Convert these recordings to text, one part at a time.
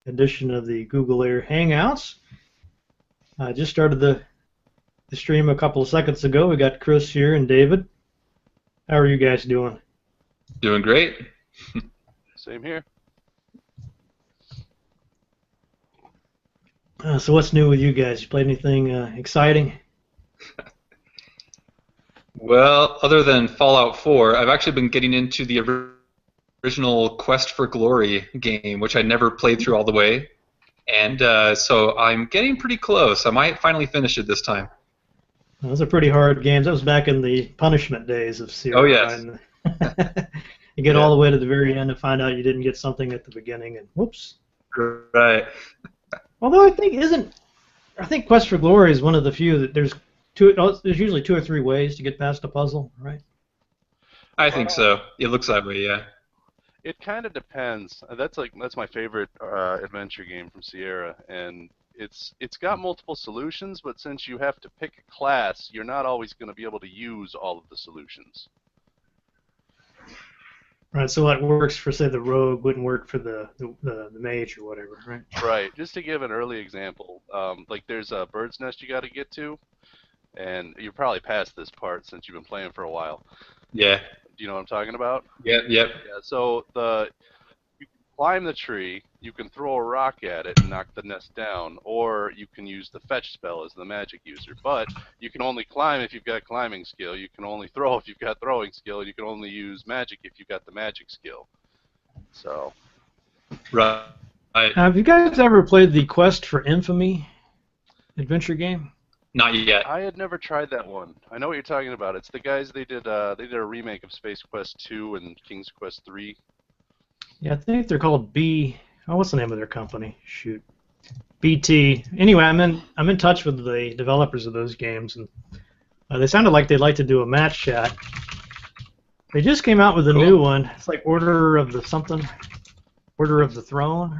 edition of the Google Air Hangouts. I just started the stream a couple of seconds ago. We got Chris here and David. How are you guys doing? Doing great. Same here. So what's new with you guys? You played anything exciting? Well, other than Fallout 4, I've actually been getting into the original Quest for Glory game, which I never played through all the way. And so I'm getting pretty close. I might finally finish it this time. Those are pretty hard games. That was back in the punishment days of Sierra. Oh, yes. You get all the way to the very end and find out you didn't get something at the beginning, and whoops. Right. Although I think Quest for Glory is one of the few that there's usually 2 or 3 ways to get past a puzzle, right? I think so. It looks that way, yeah. It kind of depends. That's my favorite adventure game from Sierra, and it's got multiple solutions, but since you have to pick a class, you're not always going to be able to use all of the solutions. Right, so what works for, say, the rogue wouldn't work for the mage or whatever, right? Right. Just to give an early example, like there's a bird's nest you got to get to, and you're probably past this part since you've been playing for a while. Yeah. Do you know what I'm talking about? Yep. Yeah. So you can climb the tree, you can throw a rock at it and knock the nest down, or you can use the fetch spell as the magic user. But you can only climb if you've got climbing skill. You can only throw if you've got throwing skill. And you can only use magic if you've got the magic skill. So. Right. Have you guys ever played the Quest for Infamy adventure game? Not yet. I had never tried that one. I know what you're talking about. It's the guys they did a remake of Space Quest 2 and King's Quest 3. Yeah, I think they're called what's the name of their company? Shoot. BT. Anyway, I'm in touch with the developers of those games, and they sounded like they'd like to do a match chat. They just came out with a new one. It's like Order of the Throne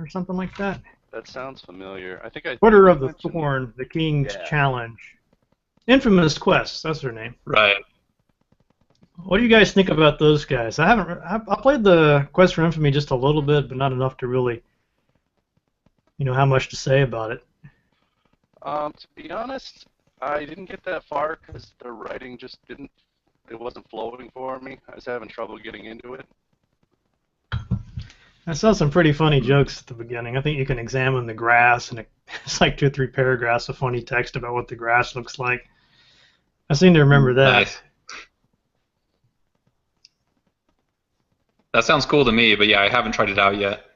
or something like that. That sounds familiar. Order of the Thorn, the King's Challenge. Infamous Quest, that's their name. Right. What do you guys think about those guys? I played the Quest for Infamy just a little bit, but not enough to really, have much to say about it. To be honest, I didn't get that far because the writing just it wasn't flowing for me. I was having trouble getting into it. I saw some pretty funny jokes at the beginning. I think you can examine the grass, and it's like 2 or 3 paragraphs of funny text about what the grass looks like. I seem to remember that. Nice. That sounds cool to me, but yeah, I haven't tried it out yet.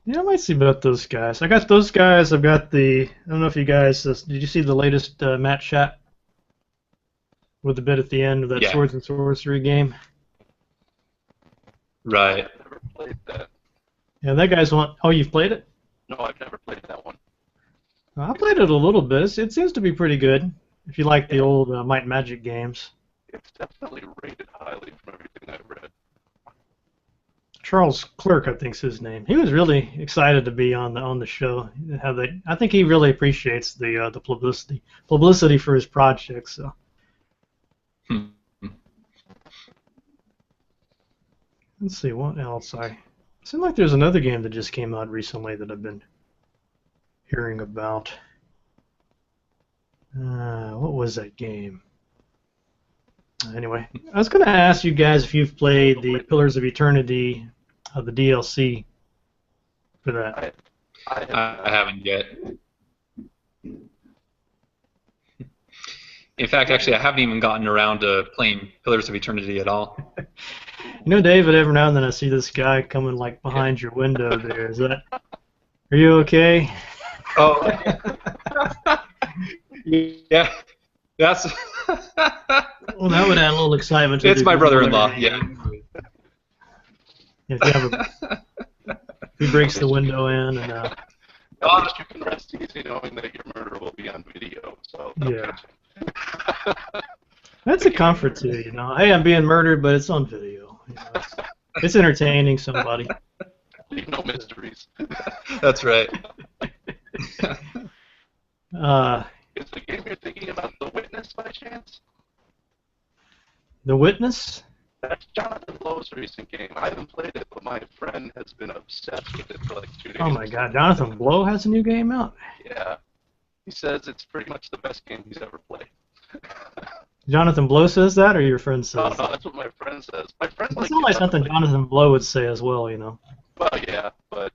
Yeah, I might see about those guys. I got those guys. I've got I don't know if you guys, did you see the latest match chat with the bit at the end of that Swords and Sorcery game? Right. I've never played that. Yeah, that guy's one. Oh, you've played it? No, I've never played that one. I played it a little bit. It seems to be pretty good if you like the old Might and Magic games. It's definitely rated highly from everything I've read. Charles Clerk, I think's his name. He was really excited to be on the show. I think he really appreciates the publicity for his project. So. Let's see what else. It seems like there's another game that just came out recently that I've been hearing about. What was that game? Anyway, I was going to ask you guys if you've played the Pillars of Eternity, the DLC for that. I haven't yet. In fact, actually, I haven't even gotten around to playing Pillars of Eternity at all. David, every now and then I see this guy coming like behind your window there. Are you okay? Oh. Yeah. That's. Well, that would add a little excitement to It's my brother-in-law, yeah. If he breaks the window in and. At least you can rest easy knowing that your murder will be on video. So. Yeah. That's a comfort too, Hey, I'm being murdered, but it's on video. It's entertaining somebody. Leave no mysteries. That's right. Is the game you're thinking about The Witness by chance? The Witness? That's Jonathan Blow most recent game. I haven't played it, but my friend has been obsessed with it for like 2 days. Oh my God, Jonathan Blow has a new game out. Yeah. He says it's pretty much the best game he's ever played. Jonathan Blow says that, or your friend says? No, that's what my friend says. My friend It sounds like something Jonathan Blow would say as well, you know. Well, yeah, but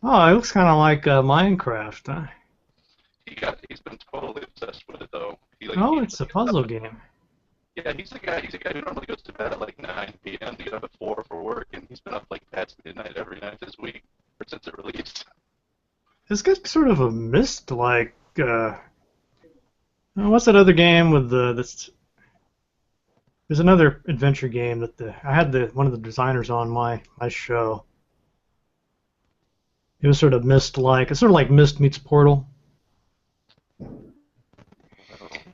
Oh, it looks kind of like Minecraft. Huh? he's been totally obsessed with it though. Oh, it's a puzzle game. Yeah, he's a guy who normally goes to bed at like 9 p.m. to get up at 4 for work, and he's been up like past midnight every night this week, or since it released. It's got sort of a mist like. What's that other game with that's? There's another adventure game that I had one of the designers on my show. It was sort of Myst-like. It's sort of like Myst meets Portal.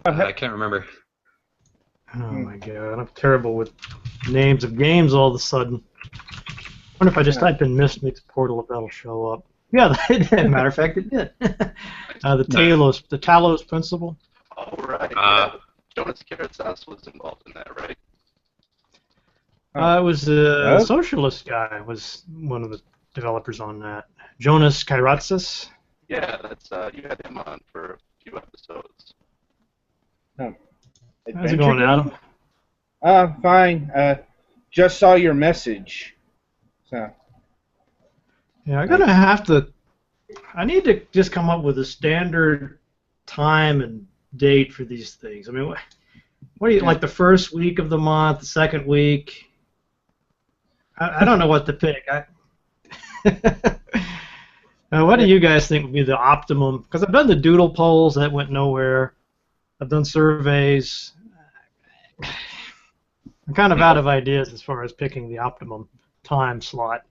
I can't remember. Oh my God, I'm terrible with names of games all of a sudden. I wonder if I just type in Myst meets Portal if that'll show up. Yeah, it did. Matter of fact, it did. The Talos Principle. Oh, right. Yeah. Jonas Karatsas was involved in that, right? It was a socialist guy was one of the developers on that. Jonas Karatsas. Yeah, that's you had him on for a few episodes. How's it going, Adam? Fine. Just saw your message. So. Yeah, I need to just come up with a standard time and date for these things. I mean, what do you like? The first week of the month, the second week? I don't know what to pick. What do you guys think would be the optimum? Because I've done the doodle polls, that went nowhere. I've done surveys. I'm kind of out of ideas as far as picking the optimum time slot.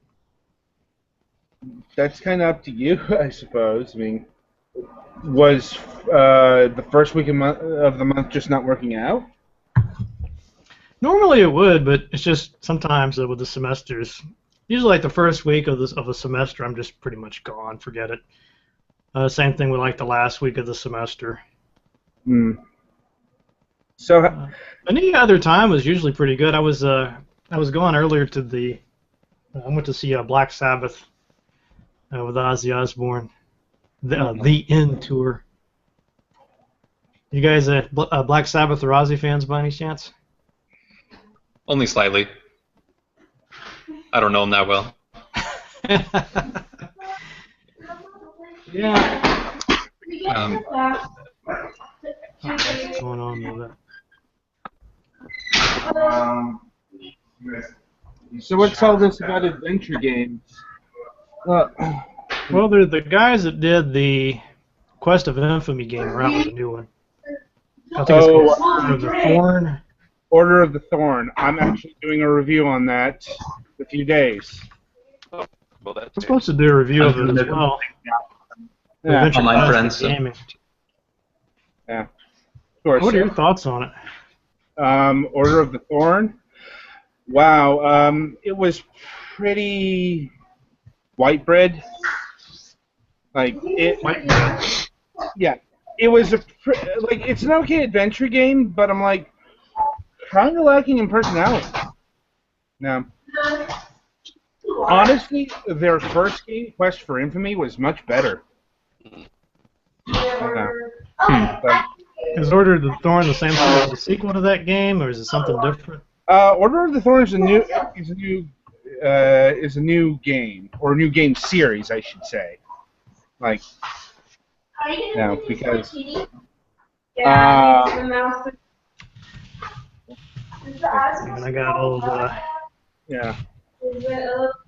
That's kind of up to you, I suppose. I mean, was the first week of the month just not working out? Normally it would, but it's just sometimes with the semesters. Usually, like the first week of a semester, I'm just pretty much gone. Forget it. Same thing with like the last week of the semester. So any other time was usually pretty good. I was going earlier to I went to see Black Sabbath with Ozzy Osbourne, the End tour. You guys Black Sabbath or Ozzy fans by any chance? Only slightly. I don't know him that well. Yeah. What's going on with that? So what's all this about adventure games? Well, they're the guys that did the Quest of Infamy game are out with a new one. I think it's called Order of the Thorn. Order of the Thorn. I'm actually doing a review on that in a few days. Oh, well, that's I'm supposed to do a review of it as well. Yeah. Online friends. Gaming. Yeah. Of course. What are your thoughts on it? Order of the Thorn. Wow. It was pretty white bread. Like it. White bread. Yeah. It was it's an okay adventure game, but I'm like kind of lacking in personality. Now, honestly, their first game, Quest for Infamy, was much better. Is Order of the Thorn the same thing as the sequel to that game, or is it something different? Order of the Thorn is a new game, or a new game series, I should say. Like, because and I got old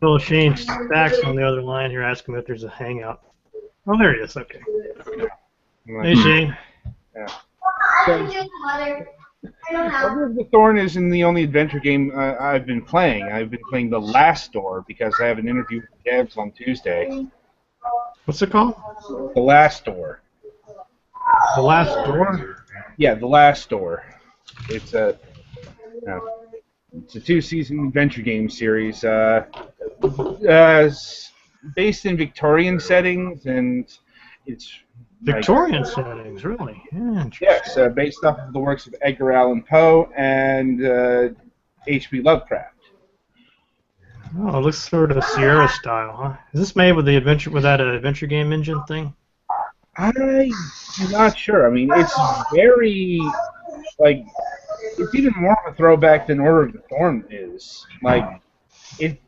Phil Shane Stacks on the other line here asking if there's a Hangout. Oh, there he is. Okay. Hey, Shane. Yeah. Order of the Thorn isn't the only adventure game I've been playing. I've been playing The Last Door because I have an interview with the devs on Tuesday. What's it called? The Last Door. The Last Door? Yeah, The Last Door. It's a 2-season adventure game series based in Victorian settings, and it's Victorian settings, really? Yeah, yes, based off of the works of Edgar Allan Poe and H.P. Lovecraft. Oh, it looks sort of Sierra style, huh? Is this made with that adventure game engine thing? I'm not sure. I mean, it's very like it's even more of a throwback than Order of the Thorn is. It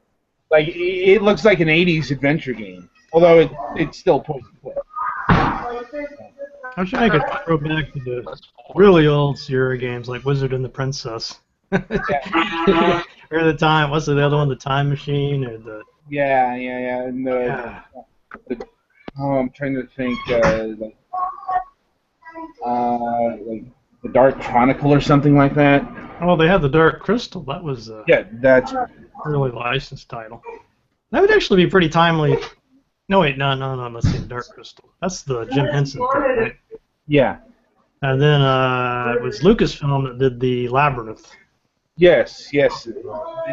it looks like an '80s adventure game, although it's still point and click. How should I make a throwback to the really old Sierra games like Wizard and the Princess? Or the time, what's the other one? The Time Machine or the? Yeah. And I'm trying to think. Like the Dark Chronicle or something like that. Oh, they have the Dark Crystal. That was That's a really licensed title. That would actually be pretty timely. No, wait, no. Let's see, Dark Crystal. That's the Jim Henson thing, right? yeah. And then it was Lucasfilm that did the Labyrinth. Yes, they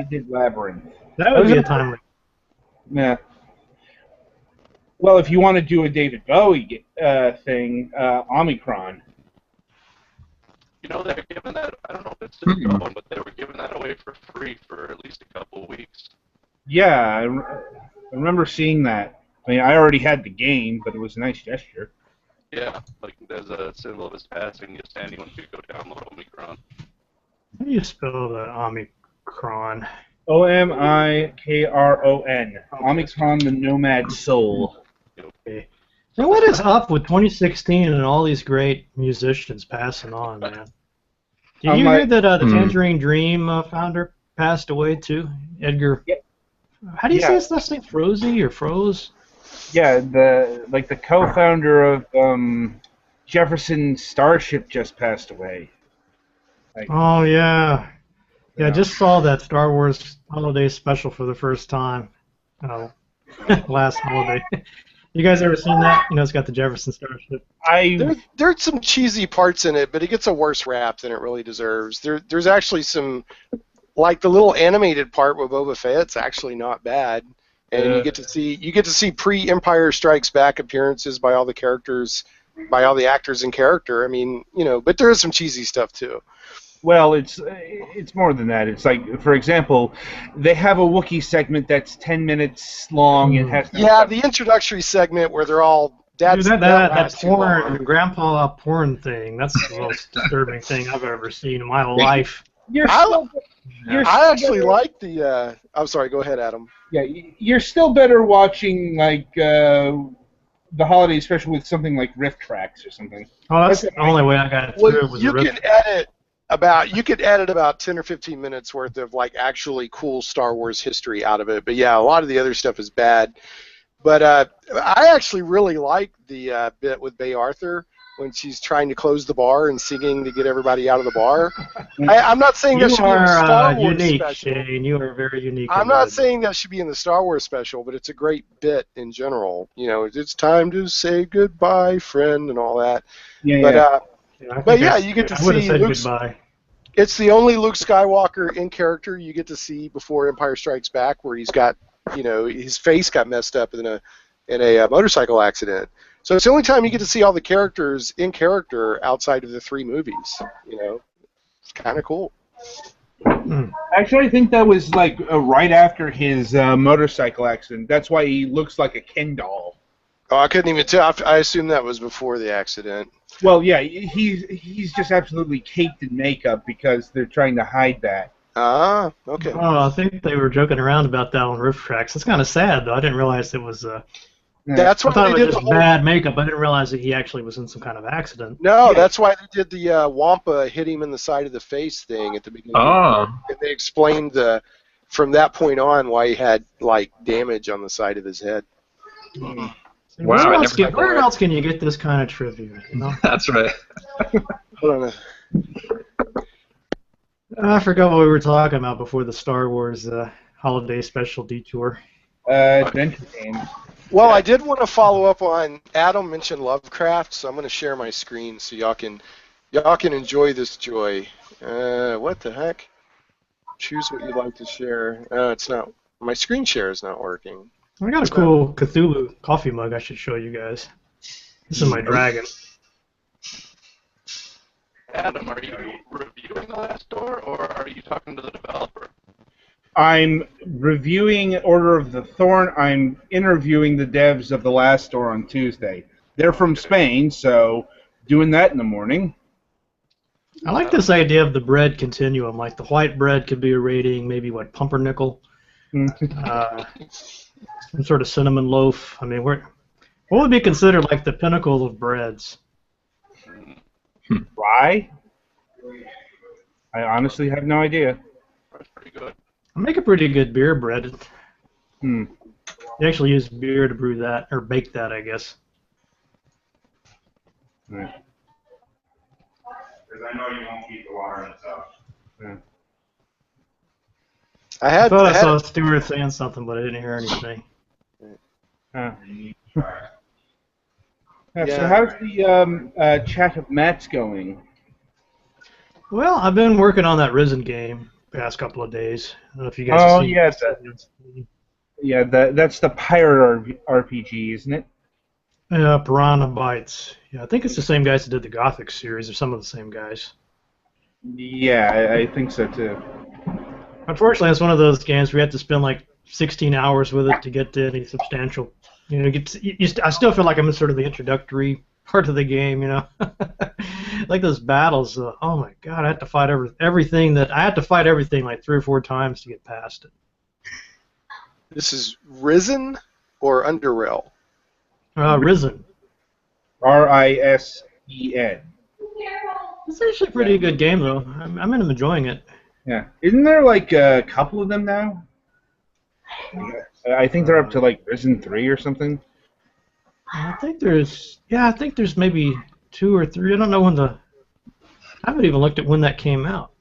did Labyrinth. That would be a timely. Yeah. Well, if you want to do a David Bowie thing, Omicron. You know, they're giving that, I don't know if it's still going, but they were giving that away for free for at least a couple of weeks. Yeah, I remember seeing that. I mean, I already had the game, but it was a nice gesture. Yeah, like as a symbol of his passing, just anyone could go download Omicron. How do you spell the Omicron? Omikron. Omicron, the Nomad Soul. Okay. Now, what is up with 2016 and all these great musicians passing on, man? Did you hear that the Tangerine Dream founder passed away too? Edgar. Yeah. How do you say his last name? Froese or Froze? Yeah, the co-founder of Jefferson Starship just passed away. Oh yeah. Yeah, I just saw that Star Wars holiday special for the first time. Last holiday. You guys ever seen that? You know, it's got the Jefferson Starship. There's some cheesy parts in it, but it gets a worse rap than it really deserves. There's actually some, like the little animated part with Boba Fett's actually not bad, and you get to see pre-Empire Strikes Back appearances by all the characters, by all the actors in character. I mean, you know, but there is some cheesy stuff too. Well, it's more than that. It's like, for example, they have a Wookiee segment that's 10 minutes long. It has the introductory segment where they're all that porn, grandpa porn thing. That's the most disturbing thing I've ever seen in my life. I actually like the. I'm sorry. Go ahead, Adam. Yeah, you're still better watching like the holiday special with something like riff tracks or something. Oh, that's the only way I got it through. Was you can edit about 10 or 15 minutes worth of like actually cool Star Wars history out of it. But yeah, a lot of the other stuff is bad. But I actually really like the bit with Bea Arthur when she's trying to close the bar and singing to get everybody out of the bar. I'm not saying that should be in the Star Wars unique, special. Shane. You are very unique. I'm not saying that should be in the Star Wars special, but it's a great bit in general. You know, it's time to say goodbye, friend, and all that. Yeah, but yeah, you get to see Luke. Goodbye. It's the only Luke Skywalker in character you get to see before Empire Strikes Back, where he's got, you know, his face got messed up in a motorcycle accident. So it's the only time you get to see all the characters in character outside of the 3 movies. You know, it's kind of cool. Actually, I think that was like right after his motorcycle accident. That's why he looks like a Ken doll. Oh, I couldn't even tell. I assume that was before the accident. Well, yeah, he's just absolutely caked in makeup because they're trying to hide that. Ah, okay. Oh, I think they were joking around about that on Riff Tracks. It's kind of sad, though. I didn't realize it was. That's why I thought they it did was just bad makeup. I didn't realize that he actually was in some kind of accident. No, that's why they did the Wampa hit him in the side of the face thing at the beginning. Oh. And they explained from that point on why he had like damage on the side of his head. Wow, Where else can you get this kind of trivia? You know? That's right. Hold on. I forgot what we were talking about before the Star Wars holiday special detour. Adventure games. Well, I did want to follow up on Adam mentioned Lovecraft, so I'm going to share my screen so y'all can enjoy this joy. What the heck? Choose what you'd like to share. It's not. My screen share is not working. I got a cool Cthulhu coffee mug I should show you guys. This is my dragon. Adam, are you reviewing The Last Door, or are you talking to the developer? I'm reviewing Order of the Thorn. I'm interviewing the devs of The Last Door on Tuesday. They're from Spain, so doing that in the morning. I like this idea of the bread continuum. Like the white bread could be a rating, maybe what, pumpernickel, some sort of cinnamon loaf. I mean, what would be considered like the pinnacle of breads? Rye? I honestly have no idea. That's pretty good. I make a pretty good beer bread. Hmm. You actually use beer to brew that, or bake that, I guess. Right. Because I know you won't keep the water in the tub. Yeah. I thought I saw Stuart saying something, but I didn't hear anything. So how's the chat of Matt's going? Well, I've been working on that Risen game the past couple of days. I don't know if you guys have seen it. Yeah, that's the pirate RPG, isn't it? Yeah, Piranha Bytes. Yeah, I think it's the same guys that did the Gothic series, or some of the same guys. Yeah, I think so too. Unfortunately, it's one of those games where you have to spend like 16 hours with it to get to any substantial. You know, I still feel like I'm in sort of the introductory part of the game. You know, like those battles. Oh my God, I had to fight everything like 3 or 4 times to get past it. This is Risen or Underrail? Risen. Risen. It's actually a pretty good game though. I'm enjoying it. Yeah. Isn't there like a couple of them now? I think they're up to like Risen 3 or something. I think there's maybe 2 or 3. I don't know when I haven't even looked at when that came out.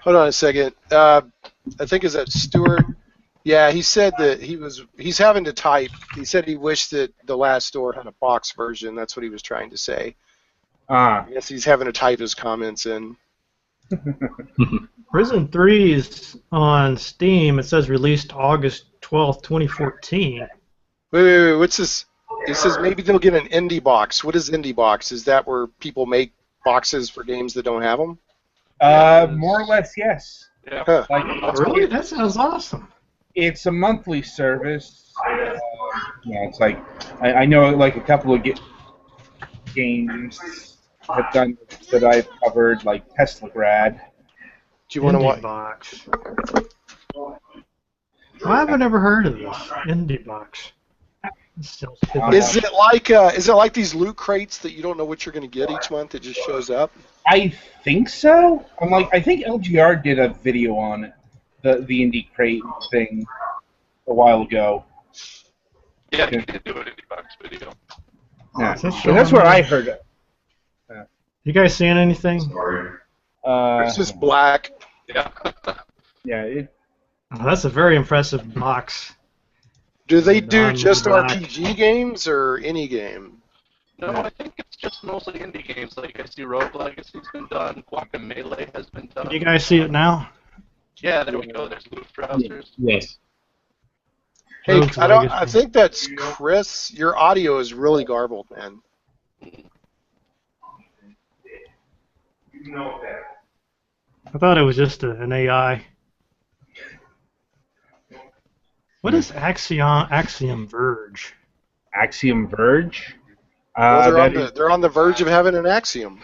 Hold on a second. I think is that Stuart. Yeah, he said that he's having to type. He said he wished that The Last Door had a box version. That's what he was trying to say. I guess he's having to type his comments in. Risen 3 is on Steam. It says released August 12th, 2014. Wait, what's this? It says maybe they'll get an Indiebox. What is Indiebox? Is that where people make boxes for games that don't have them? More or less, yes. Yeah. Huh. Really? That sounds awesome. It's a monthly service. It's like I know like a couple of games have done that I've covered, like Teslagrad. Do you want to watch? Indiebox. I haven't ever heard of this Indiebox. Is it like these loot crates that you don't know what you're going to get each month? It just shows up. I think so. I think LGR did a video on it, the indie crate thing, a while ago. Yeah, you did do an Indiebox video. Yeah, so that's where I heard it. You guys seeing anything? It's just black. Yeah. Yeah. Oh, that's a very impressive box. Do they do just RPG games or any game? No, I think it's just mostly indie games. Like I see Rogue Legacy's been done, Guacamelee has been done. Can you guys see it now? Yeah, there we go. There's Loot Trousers. Yes. Hey, Rogue's I Legacy. think that's Chris. Your audio is really garbled, man. You know that. I thought it was just an AI. What is Axiom Verge? Axiom Verge? Well, they're on the verge of having an Axiom.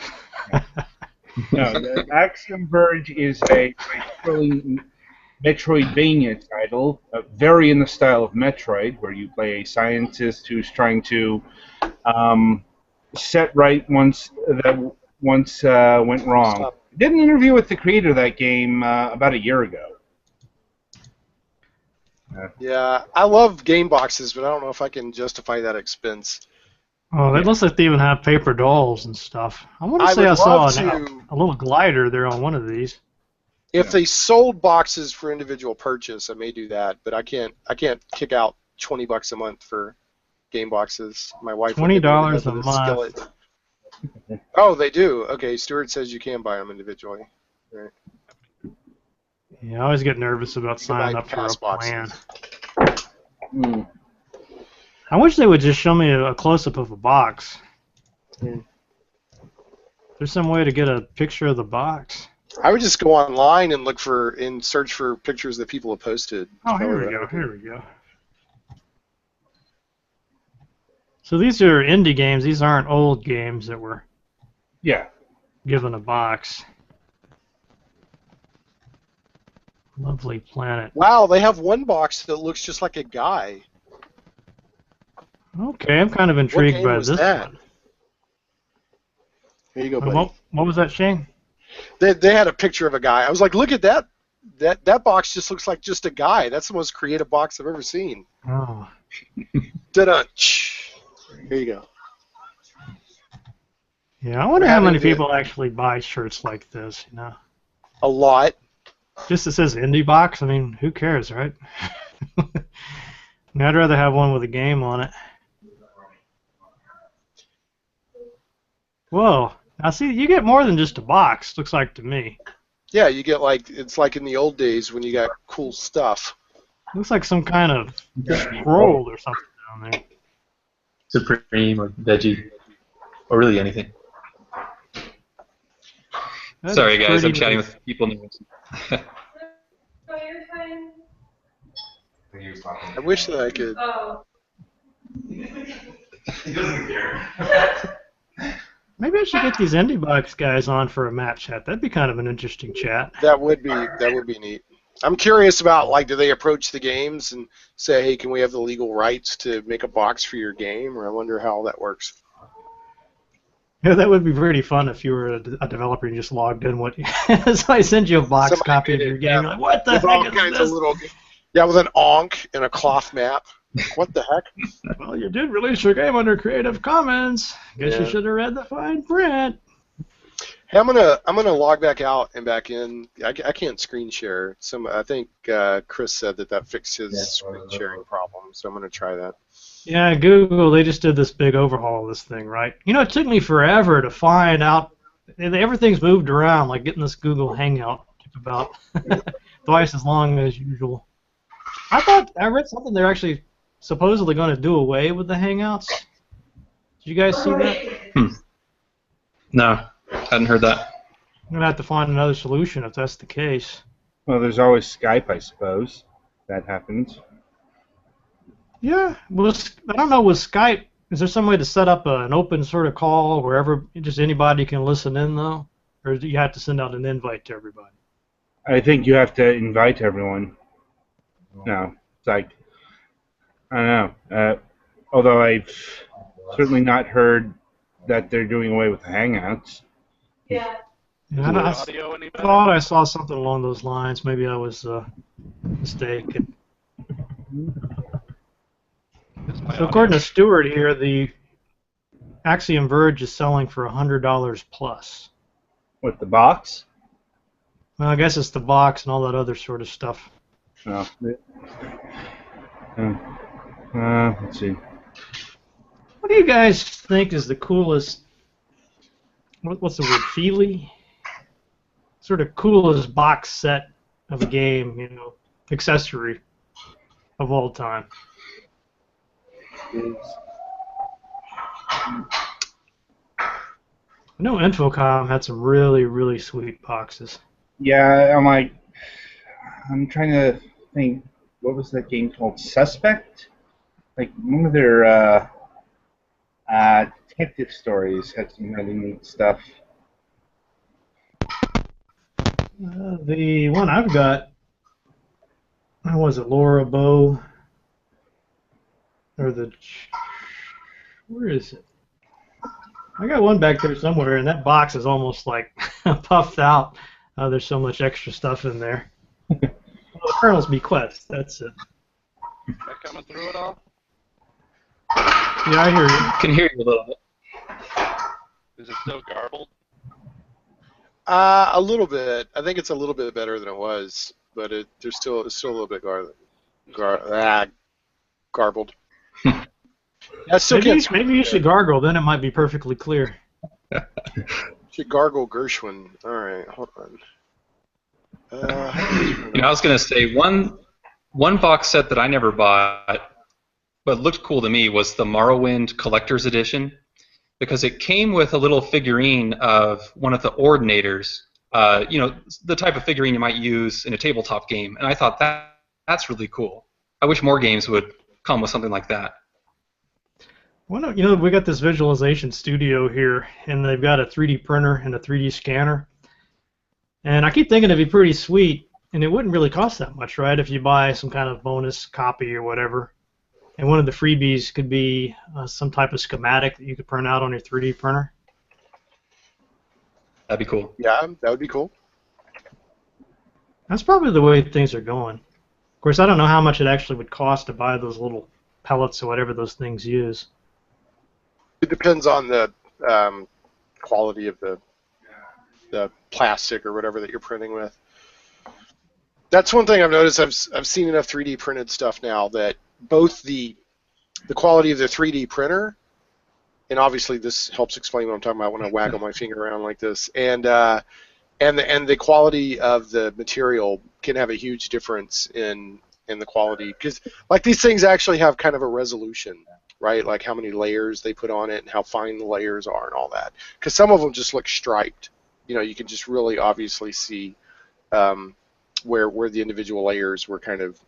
No, the Axiom Verge is a Metroidvania title, very in the style of Metroid, where you play a scientist who's trying to set right once went wrong. I did an interview with the creator of that game about a year ago. Yeah, I love game boxes, but I don't know if I can justify that expense. Oh, it looks like they even have paper dolls and stuff. I want to say I saw a little glider there on one of these. If they sold boxes for individual purchase, I may do that, but I can't kick out $20 a month for game boxes. My wife $20 a month. Oh, they do. Okay, Stuart says you can buy them individually. Right. Yeah, I always get nervous about signing up for a plan. I wish they would just show me a close-up of a box. There's some way to get a picture of the box. I would just go online and search for pictures that people have posted. Oh, here we go. Here we go. So these are indie games. These aren't old games that were given a box. Lovely Planet. Wow, they have one box that looks just like a guy. Okay, I'm kind of intrigued by this one. Here you go, buddy. What was that, Shane? They had a picture of a guy. I was like, look at that. That box just looks like just a guy. That's the most creative box I've ever seen. Oh. Ta-da. Here you go. Yeah, I wonder how many people actually buy shirts like this, you know? A lot. Just it says Indiebox. I mean, who cares, right? I'd rather have one with a game on it. Whoa. Now, see, you get more than just a box, looks like to me. Yeah, you get it's like in the old days when you got cool stuff. Looks like some kind of scroll or something down there. Supreme or veggie, or really anything. Sorry, guys, I'm chatting with people. I wish that I could. He doesn't care. Maybe I should get these Indiebox guys on for a map chat. That'd be kind of an interesting chat. That would be neat. I'm curious about, like, do they approach the games and say, hey, can we have the legal rights to make a box for your game? Or I wonder how that works. Yeah, that would be pretty fun if you were a developer and you just logged in. So I send you a box copy of your game. You're like, what the heck is this? Yeah, with an onk and a cloth map. What the heck? Well, you did release your game under Creative Commons. Guess you should have read the fine print. Hey, I'm gonna log back out and back in. I can't screen share. I think Chris said that fixed his screen sharing problem, so I'm gonna try that. Yeah, Google, they just did this big overhaul of this thing, right? You know, it took me forever to find out. Everything's moved around, like getting this Google Hangout took about twice as long as usual. I read something they're actually supposedly going to do away with the Hangouts. Did you guys see that? No, hadn't heard that. I'm going to have to find another solution if that's the case. Well, there's always Skype, I suppose. That happens. Yeah, well, I don't know with Skype. Is there some way to set up an open sort of call wherever just anybody can listen in, though? Or do you have to send out an invite to everybody? I think you have to invite everyone. No, it's like, I don't know. Although I've certainly not heard that they're doing away with the Hangouts. Yeah, I thought I saw something along those lines. Maybe I was mistaken. So according to Stewart here, the Axiom Verge is selling for $100 plus. What, the box? Well, I guess it's the box and all that other sort of stuff. Oh. Let's see. What do you guys think is the coolest? What's the word? Feely? Sort of coolest box set of a game, you know, accessory of all time. I know Infocom had some really, really sweet boxes. Yeah, I'm trying to think, what was that game called? Suspect? Like, one of their detective stories had some really neat stuff. The one I've got, how was it, Laura Bow? Or where is it? I got one back there somewhere, and that box is almost like puffed out. There's so much extra stuff in there. The Colonel's Bequest, that's it. Am I coming through it all? Yeah, I hear you. I can hear you a little bit. Is it still garbled? A little bit. I think it's a little bit better than it was, but it's still a little bit garbled. Maybe you should gargle, then it might be perfectly clear. Should gargle Gershwin. All right, hold on. I was going to say one box set that I never bought, but looked cool to me, was the Morrowind Collector's Edition. because it came with a little figurine of one of the ordinators. The type of figurine you might use in a tabletop game, and I thought that's really cool. I wish more games would come with something like that. Well, we got this visualization studio here, and they've got a 3D printer and a 3D scanner. And I keep thinking it'd be pretty sweet, and it wouldn't really cost that much, right? If you buy some kind of bonus copy or whatever. And one of the freebies could be some type of schematic that you could print out on your 3D printer. That'd be cool. Yeah, that would be cool. That's probably the way things are going. Of course, I don't know how much it actually would cost to buy those little pellets or whatever those things use. It depends on the quality of the plastic or whatever that you're printing with. That's one thing I've noticed. I've seen enough 3D printed stuff now that both the quality of the 3D printer, and obviously this helps explain what I'm talking about when I waggle my finger around like this, and the quality of the material can have a huge difference in the quality, because like these things actually have kind of a resolution, right? Like how many layers they put on it and how fine the layers are and all that. Because some of them just look striped. You can just really obviously see where the individual layers were kind of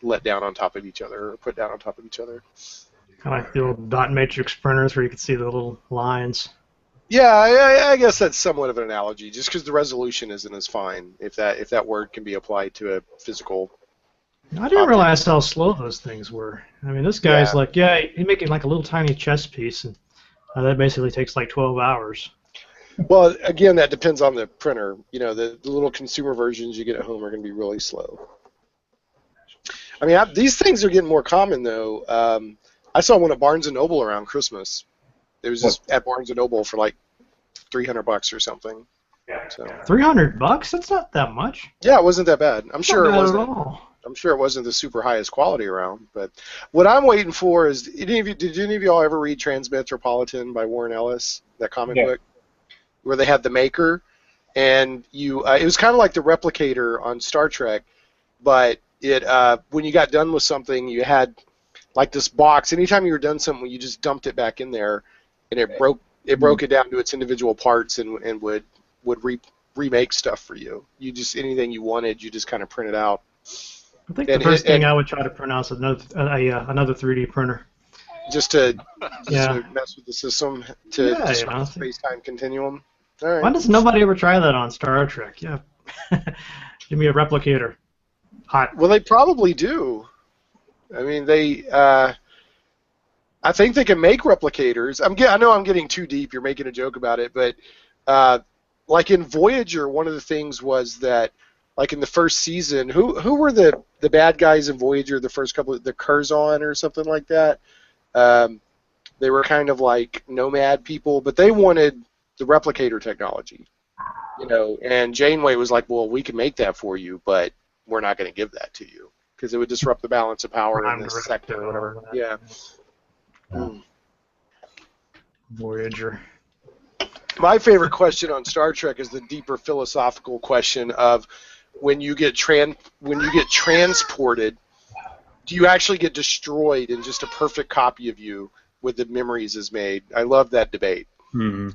let down on top of each other or put down on top of each other. Kind of like the old dot matrix printers where you could see the little lines. Yeah, I guess that's somewhat of an analogy, just because the resolution isn't as fine, if that word can be applied to a physical. I didn't realize how slow those things were. I mean, this guy's he's making like a little tiny chess piece, and that basically takes like 12 hours. Well, again, that depends on the printer. The little consumer versions you get at home are going to be really slow. I mean, these things are getting more common, though. I saw one at Barnes & Noble around Christmas. It was just at Barnes & Noble for like $300 or something. Yeah. So. $300? That's not that much. Yeah, it wasn't that bad. I'm sure it wasn't. At all. I'm sure it wasn't the super highest quality around. But what I'm waiting for is, did any of y'all ever read Transmetropolitan by Warren Ellis, that comic book, where they had the Maker, and it was kind of like the Replicator on Star Trek, but when you got done with something, you had like this box. Anytime you were done something, you just dumped it back in there, and it broke it down to its individual parts and would remake stuff for you. You just, anything you wanted, you just kind of print it out. I think the first thing I would try to print out is another 3D printer. Just to mess with the system, to disrupt the space-time continuum. All right. Why does nobody ever try that on Star Trek? Yeah. Give me a replicator. Hot. Well, they probably do. I mean, I think they can make replicators. I know I'm getting too deep. You're making a joke about it, but like in Voyager, one of the things was that, like in the first season, who were the bad guys in Voyager? The first couple, the Curzon or something like that. They were kind of like nomad people, but they wanted the replicator technology, And Janeway was like, "Well, we can make that for you, but we're not going to give that to you because it would disrupt the balance of power in this sector or whatever." Yeah. Voyager. My favorite question on Star Trek is the deeper philosophical question of when you get transported, do you actually get destroyed and just a perfect copy of you with the memories is made? I love that debate. Hmm.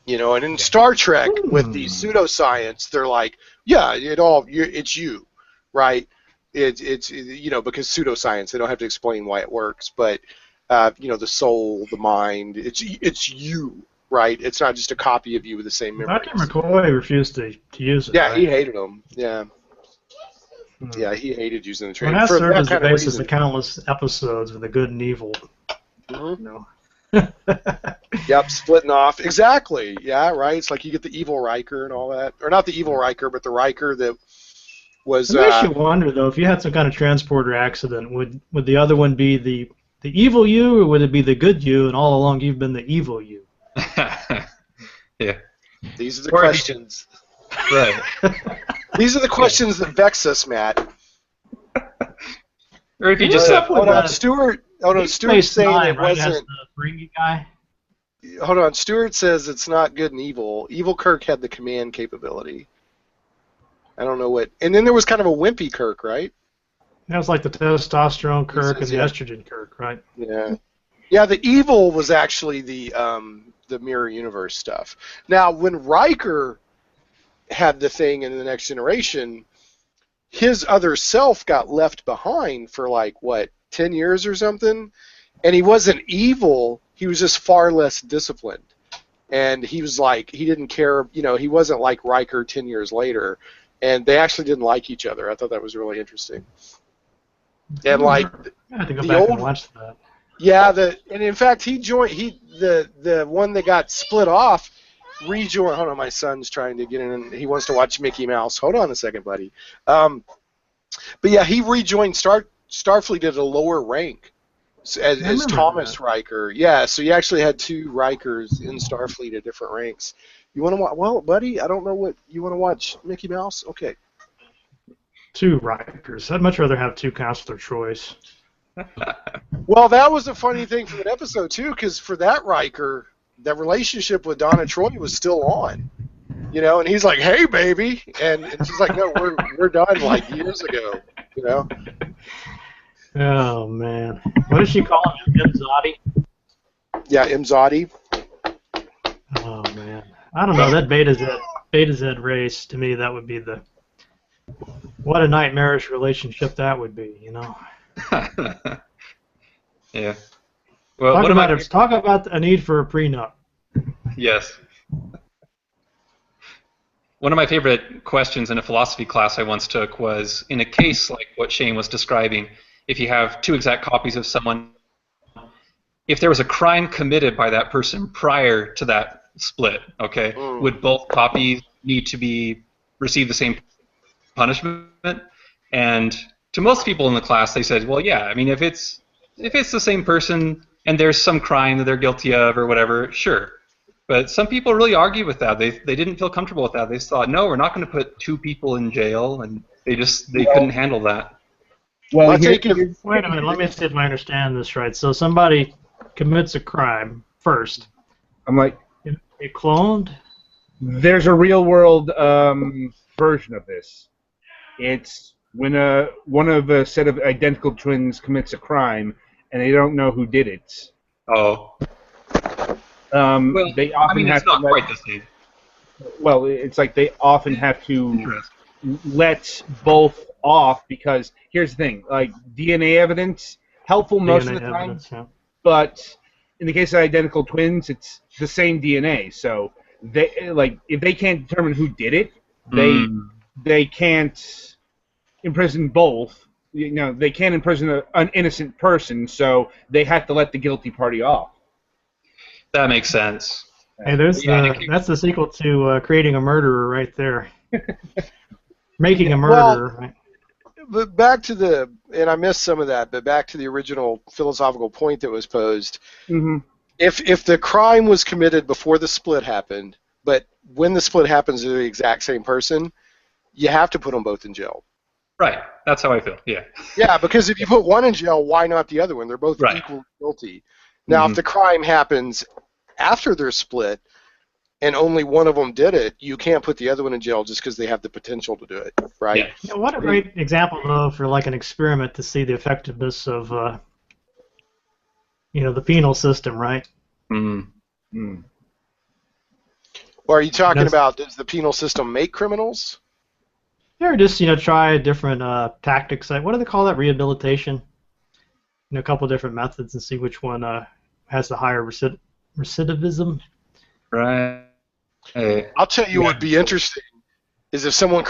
And in Star Trek with the pseudoscience, they're like, yeah, it's you, right? It's because pseudoscience, they don't have to explain why it works, but the soul, the mind, it's you. Right, it's not just a copy of you with the same memories. Dr. McCoy refused to use it. Yeah, right? He hated them. Yeah, yeah, he hated using the train. Well, that served as the basis of countless episodes with the good and evil. Mm-hmm. Yep, splitting off. Exactly. Yeah, right. It's like you get the evil Riker and all that, or not the evil Riker, but the Riker that was. It makes you wonder, though, if you had some kind of transporter accident, would the other one be the evil you, or would it be the good you, and all along you've been the evil you? Yeah. These are the questions. Right. These are the questions that vex us, Matt. Or if you just have... Hold on, Stuart. Hold on, Stuart's saying it wasn't... The guy. Hold on, Stuart says it's not good and evil. Evil Kirk had the command capability. I don't know what... And then there was kind of a wimpy Kirk, right? That was like the testosterone Kirk and the estrogen Kirk, right? Yeah. Yeah, the evil was actually the mirror universe stuff. Now, when Riker had the thing in the Next Generation, his other self got left behind for like what 10 years or something, and he wasn't evil. He was just far less disciplined, and he was like he didn't care. You know, he wasn't like Riker 10 years later, and they actually didn't like each other. I thought that was really interesting. And like I have to go the back old, and watch that. yeah, and in fact he joined the one that got split off rejoined. Hold on, my son's trying to get in. And he wants to watch Mickey Mouse. Hold on a second, buddy. But yeah, he rejoined Starfleet at a lower rank as Thomas that. Riker. Yeah, so you actually had two Rikers in Starfleet at different ranks. You want to watch? Well, buddy, I don't know what you want to watch. Mickey Mouse? Okay. Two Rikers. I'd much rather have two counselor choice. Well, that was a funny thing for that episode too, because for that Riker, that relationship with Donna Troy was still on. You know, and he's like, "Hey, baby," and she's like, "No, we're done like years ago." You know. Oh man, what does she call him? Imzadi? Yeah, Imzadi. Oh man, I don't know. That Beta Z race to me, that would be the what a nightmarish relationship that would be. You know. Yeah. Well, Talk about a need for a prenup. Yes. One of my favorite questions in a philosophy class I once took was, in a case like what Shane was describing, if you have two exact copies of someone, if there was a crime committed by that person prior to that split, okay, would both copies need to receive the same punishment? And to most people in the class, they said, well, yeah, I mean, if it's the same person and there's some crime that they're guilty of or whatever, sure. But some people really argue with that. They didn't feel comfortable with that. They thought, no, we're not going to put two people in jail, and they couldn't handle that. Well, wait a minute. Let me see if I understand this right. So somebody commits a crime first. I'm like, Get cloned. There's a real world version of this. It's when one of a set of identical twins commits a crime, and they don't know who did it. Oh. Well, they often have it's not to quite the same. Well, it's like they often have to let both off because here's the thing: like DNA evidence, helpful most of the time, but in the case of identical twins, it's the same DNA. So if they can't determine who did it, they can't imprison both. You know, they can't imprison an innocent person, so they have to let the guilty party off. That makes sense. Hey, that's the sequel to Creating a Murderer right there. Making a Murderer. Right? But back to and I missed some of that, but back to the original philosophical point that was posed. Mm-hmm. If the crime was committed before the split happened, but when the split happens to the exact same person, you have to put them both in jail. Right. That's how I feel. Yeah. Yeah, because if you put one in jail, why not the other one? They're both equally guilty. Now, if the crime happens after they're split and only one of them did it, you can't put the other one in jail just because they have the potential to do it, right? Yeah. What a great example, though, for like an experiment to see the effectiveness of, the penal system, right? Or are you talking about, does the penal system make criminals? Or just, try different tactics. Like, what do they call that? Rehabilitation? A couple different methods and see which one has the higher recidivism. Right. Hey. I'll tell you what would be interesting is if someone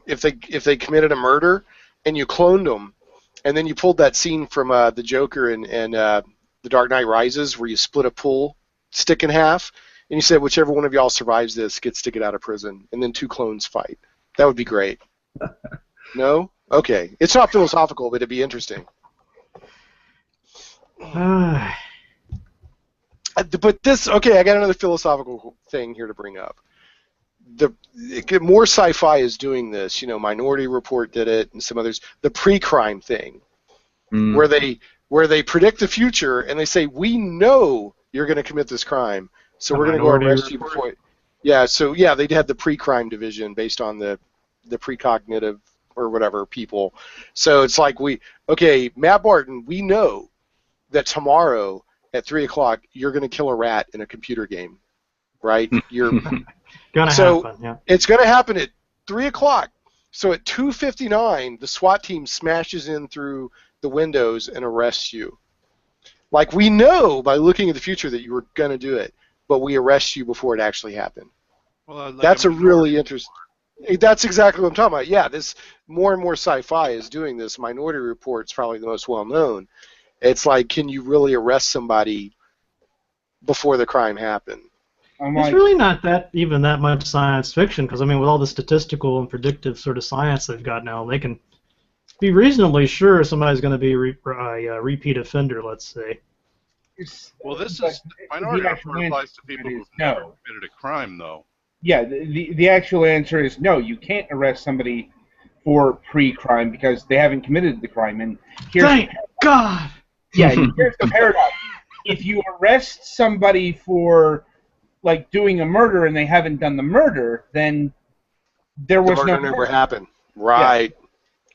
if they committed a murder and you cloned them, and then you pulled that scene from the Joker and The Dark Knight Rises where you split a pool stick in half, and you said whichever one of y'all survives this gets to get out of prison, and then two clones fight. That would be great. No? Okay. It's not philosophical, but it'd be interesting. But I got another philosophical thing here to bring up. More sci-fi is doing this. Minority Report did it, and some others. The pre-crime thing, where they predict the future and they say, we know you're going to commit this crime, so we're going to go arrest you before. Yeah. So they had the pre-crime division based on the precognitive or whatever people. So it's like Matt Barton, we know that tomorrow at 3 o'clock, you're going to kill a rat in a computer game, right? You're Gonna happen, yeah. It's going to happen at 3 o'clock. So at 2:59, the SWAT team smashes in through the windows and arrests you. Like, we know by looking at the future that you were going to do it, but we arrest you before it actually happened. Well, like That's a really interesting... That's exactly what I'm talking about. Yeah, this more and more sci-fi is doing this. Minority Report's probably the most well-known. It's like, can you really arrest somebody before the crime happened? It's really not even that much science fiction, because I mean, with all the statistical and predictive sort of science they've got now, they can be reasonably sure somebody's going to be a repeat offender, let's say. Well, this is Minority Report applies to people who've never committed a crime, though. Yeah, the actual answer is no. You can't arrest somebody for pre-crime because they haven't committed the crime. And thank God. Yeah, here's the paradox. If you arrest somebody for like doing a murder and they haven't done the murder, then there was the murder never happened. Right.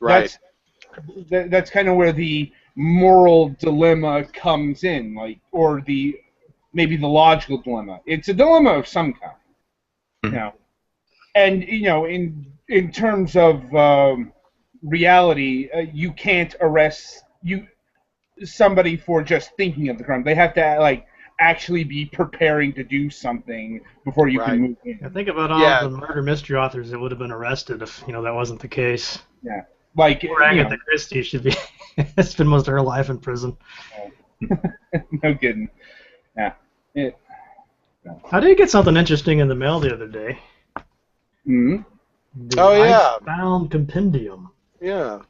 Yeah. Right. That's kind of where the moral dilemma comes in, like, or maybe the logical dilemma. It's a dilemma of some kind. You know, and in terms of reality, you can't arrest somebody for just thinking of the crime. They have to actually be preparing to do something before you can move in. I think about all the murder mystery authors that would have been arrested if that wasn't the case. Yeah, like Agatha Christie should be spend most of her life in prison. No kidding. Yeah. I did get something interesting in the mail the other day. Mm-hmm. The Icebound Compendium. Yeah.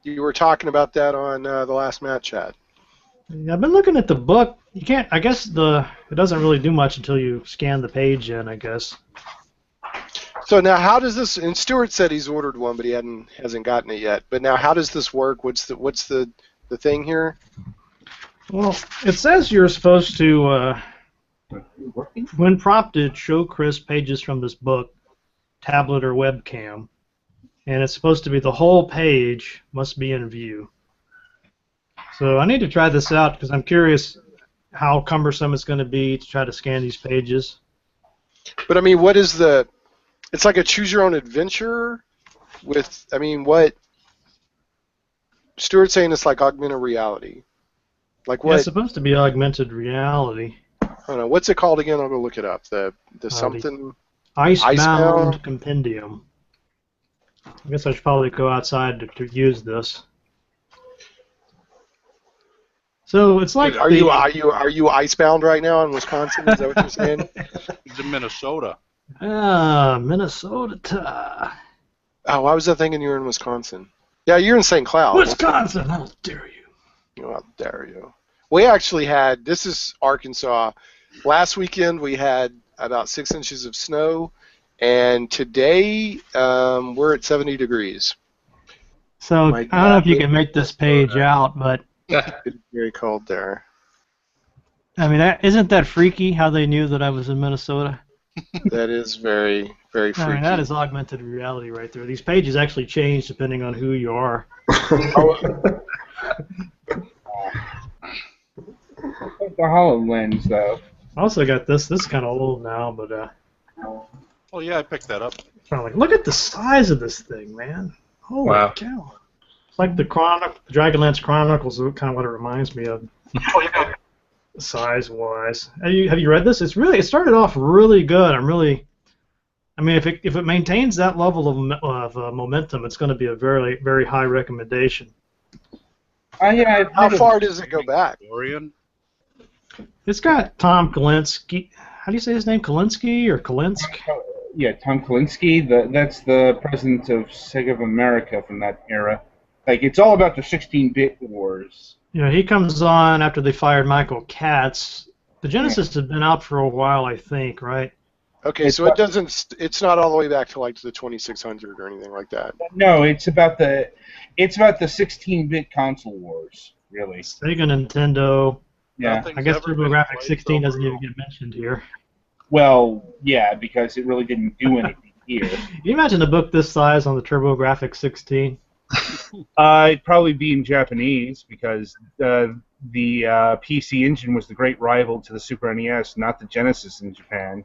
You were talking about that on the last Matt chat. I've been looking at the book. You can't. I guess it doesn't really do much until you scan the page in, I guess. So now, how does this? And Stuart said he's ordered one, but he hasn't gotten it yet. But now, how does this work? What's the thing here? Well, it says you're supposed to. When prompted, show Chris pages from this book, tablet or webcam, and it's supposed to be the whole page must be in view. So I need to try this out because I'm curious how cumbersome it's going to be to try to scan these pages. But I mean, what is it's like a choose your own adventure with, I mean, what? Stuart's saying it's like augmented reality. Like what? Yeah, it's supposed to be augmented reality. I don't know. What's it called again? I'll go look it up. The something... Icebound Compendium. I guess I should probably go outside to use this. So it's like... Are you icebound right now in Wisconsin? Is that what you're saying? He's in Minnesota. Minnesota. Oh, why was I thinking you were in Wisconsin? Yeah, you're in St. Cloud. Wisconsin! How dare you? How dare you? We actually had, this is Arkansas, last weekend we had about 6 inches of snow, and today we're at 70 degrees. So I don't know if you can make this page out, but... It's very cold there. I mean, isn't that freaky how they knew that I was in Minnesota? That is very, very freaky. I mean, that is augmented reality right there. These pages actually change depending on who you are. The HoloLens, though. I also got this. This is kind of old now, but Oh yeah, I picked that up. Look at the size of this thing, man! Holy cow! It's like the Dragonlance Chronicles. Is kind of what it reminds me of. Size-wise, have you read this? It started off really good. I mean, if it maintains that level of momentum, it's going to be a very, very high recommendation. How far does it go back? It's got Tom Kalinske. How do you say his name? Kalinske or Kalinsk? Yeah, Tom Kalinske. That's the president of Sega of America from that era. It's all about the 16-bit wars. Yeah, he comes on after they fired Michael Katz. The Genesis had been out for a while, I think, right? Okay, so it's not all the way back to the 2600 or anything like that. No, it's about the 16-bit console wars, really. Sega, Nintendo. Yeah. I guess TurboGrafx 16 doesn't even get mentioned here. Well, yeah, because it really didn't do anything here. Can you imagine a book this size on the TurboGrafx 16? It'd probably be in Japanese because the PC Engine was the great rival to the Super NES, not the Genesis in Japan.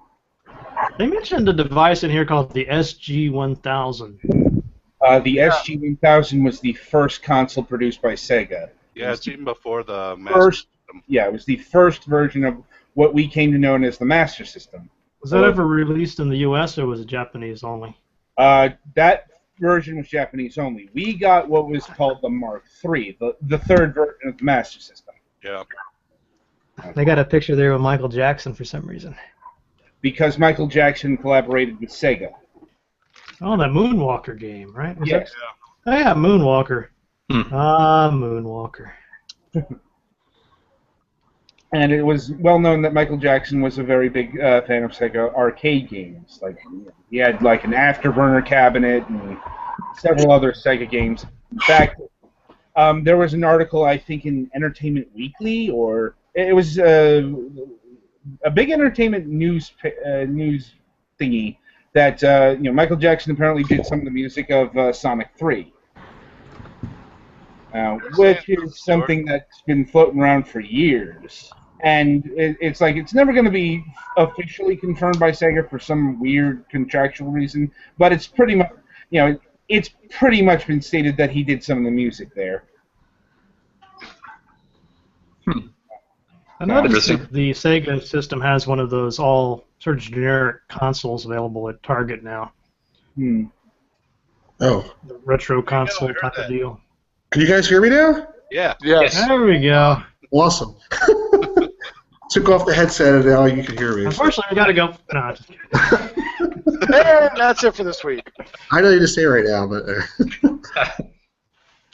They mentioned a device in here called the SG-1000. The SG-1000 was the first console produced by Sega. Yeah, it's even before the Master First, System. yeah, it was the first version of what we came to know as the Master System. Was that ever released in the U.S. or was it Japanese only? That version was Japanese only. We got what was called the Mark III, the third version of the Master System. Yeah. They got a picture there of Michael Jackson for some reason. Because Michael Jackson collaborated with Sega. Oh, that Moonwalker game, right? Was Yes. that- Oh, yeah, Moonwalker. Moonwalker. And it was well known that Michael Jackson was a very big fan of Sega arcade games. Like he had like an Afterburner cabinet and several other Sega games. In fact, there was an article I think in Entertainment Weekly, or it was a big entertainment news thingy that Michael Jackson apparently did some of the music of Sonic 3. Which is something that's been floating around for years. And it's like it's never going to be officially confirmed by Sega for some weird contractual reason, but it's pretty much, it's pretty much been stated that he did some of the music there. I noticed that the Sega system has one of those all sort of generic consoles available at Target now. Oh. The retro console type of deal. Can you guys hear me now? Yeah. Yes. There we go. Awesome. Took off the headset and now you can hear me. Unfortunately, we got to go. No, just kidding. And that's it for this week. I know you to say right now, but...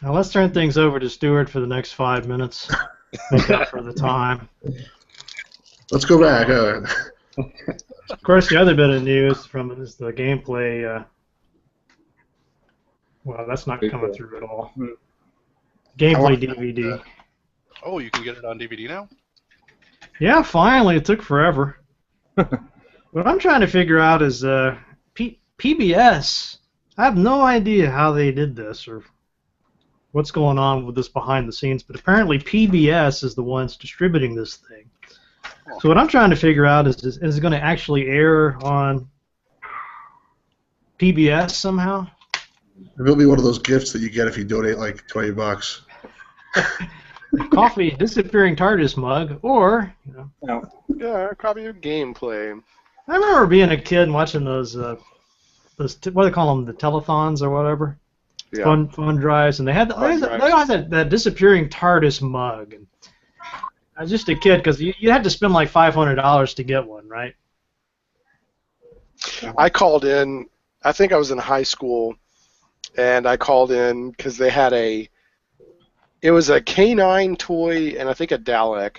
Now let's turn things over to Stuart for the next 5 minutes. Make up for the time. Let's go back. Of course, the other bit of news from it is the gameplay. Well, that's not coming through at all. Gameplay DVD. Oh, you can get it on DVD now? Yeah, finally. It took forever. What I'm trying to figure out is PBS. I have no idea how they did this or what's going on with this behind the scenes, but apparently PBS is the ones distributing this thing. So what I'm trying to figure out is it going to actually air on PBS somehow? It'll be one of those gifts that you get if you donate like $20. Coffee disappearing TARDIS mug, or Yeah, a copy of gameplay. I remember being a kid and watching those what do they call them, the telethons or whatever, Yeah. fun drives, and they always had that disappearing TARDIS mug. And I was just a kid because you had to spend like $500 to get one, right? I called in, I think I was in high school, and I called in because they had it was a K9 toy and I think a Dalek,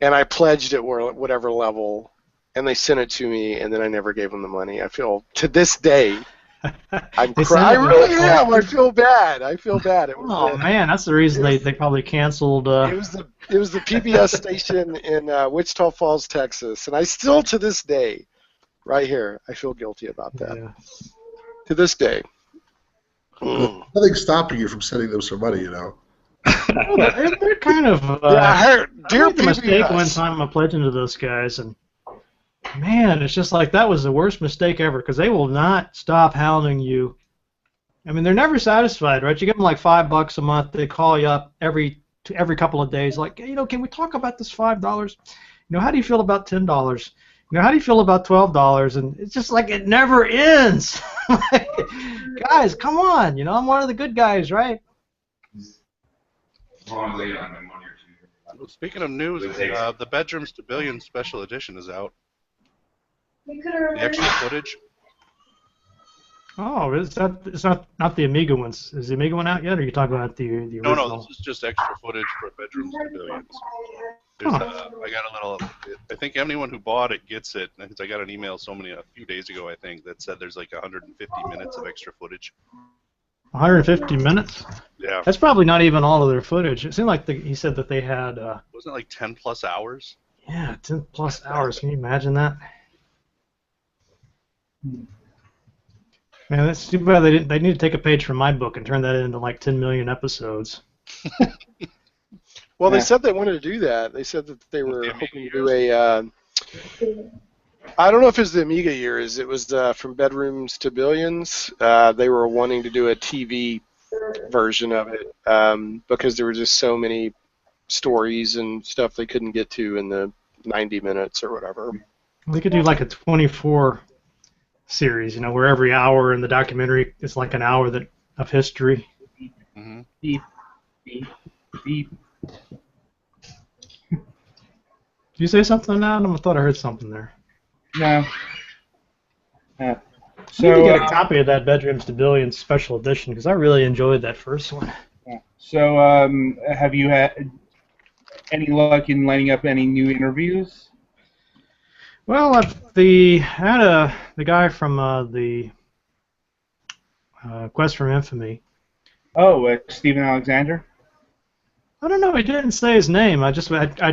and I pledged it whatever level, and they sent it to me, and then I never gave them the money. I feel, to this day, I really am. I feel bad. It was Man, that's the reason they probably canceled. It was the PBS station in Wichita Falls, Texas, and I still, to this day, right here, I feel guilty about that. Yeah. To this day. Nothing's stopping you from sending them some money, Well, they're kind of. I made the mistake one time of pledging to those guys, and man, it's just like that was the worst mistake ever because they will not stop hounding you. I mean, they're never satisfied, right? You give them like $5 a month, they call you up every couple of days, like, can we talk about this $5? How do you feel about $10? How do you feel about $12? And it's just like it never ends. Guys, come on, I'm one of the good guys, right? Well, speaking of news, the Bedrooms to Billions Special Edition is out. The extra footage. Oh, it's not the Amiga ones. Is the Amiga one out yet, or are you talking about the original? No, this is just extra footage for Bedrooms to Billions. I got a little. I think anyone who bought it gets it. Because I got an email a few days ago, I think, that said there's like 150 minutes of extra footage. 150 minutes? Yeah. That's probably not even all of their footage. It seemed like he said that they had. Wasn't it like 10 plus hours? Yeah, 10 plus hours. Can you imagine that? Man, that's too bad they didn't. They need to take a page from my book and turn that into like 10 million episodes. Well, they Yeah. said they wanted to do that. They said that they With were the Amiga hoping to do years? I don't know if it was the Amiga years. It was From Bedrooms to Billions. They were wanting to do a TV version of it because there were just so many stories and stuff they couldn't get to in the 90 minutes or whatever. They could do like a 24 series, where every hour in the documentary is like an hour of history. Mm-hmm. Beep, beep, beep. Did you say something, Adam? I thought I heard something there. No. I need to So, get a copy of that Bedrooms to Billions special edition because I really enjoyed that first one. have you had any luck in lining up any new interviews? Well, the guy from the Quest from Infamy. Oh, Stephen Alexander? I don't know. He didn't say his name. I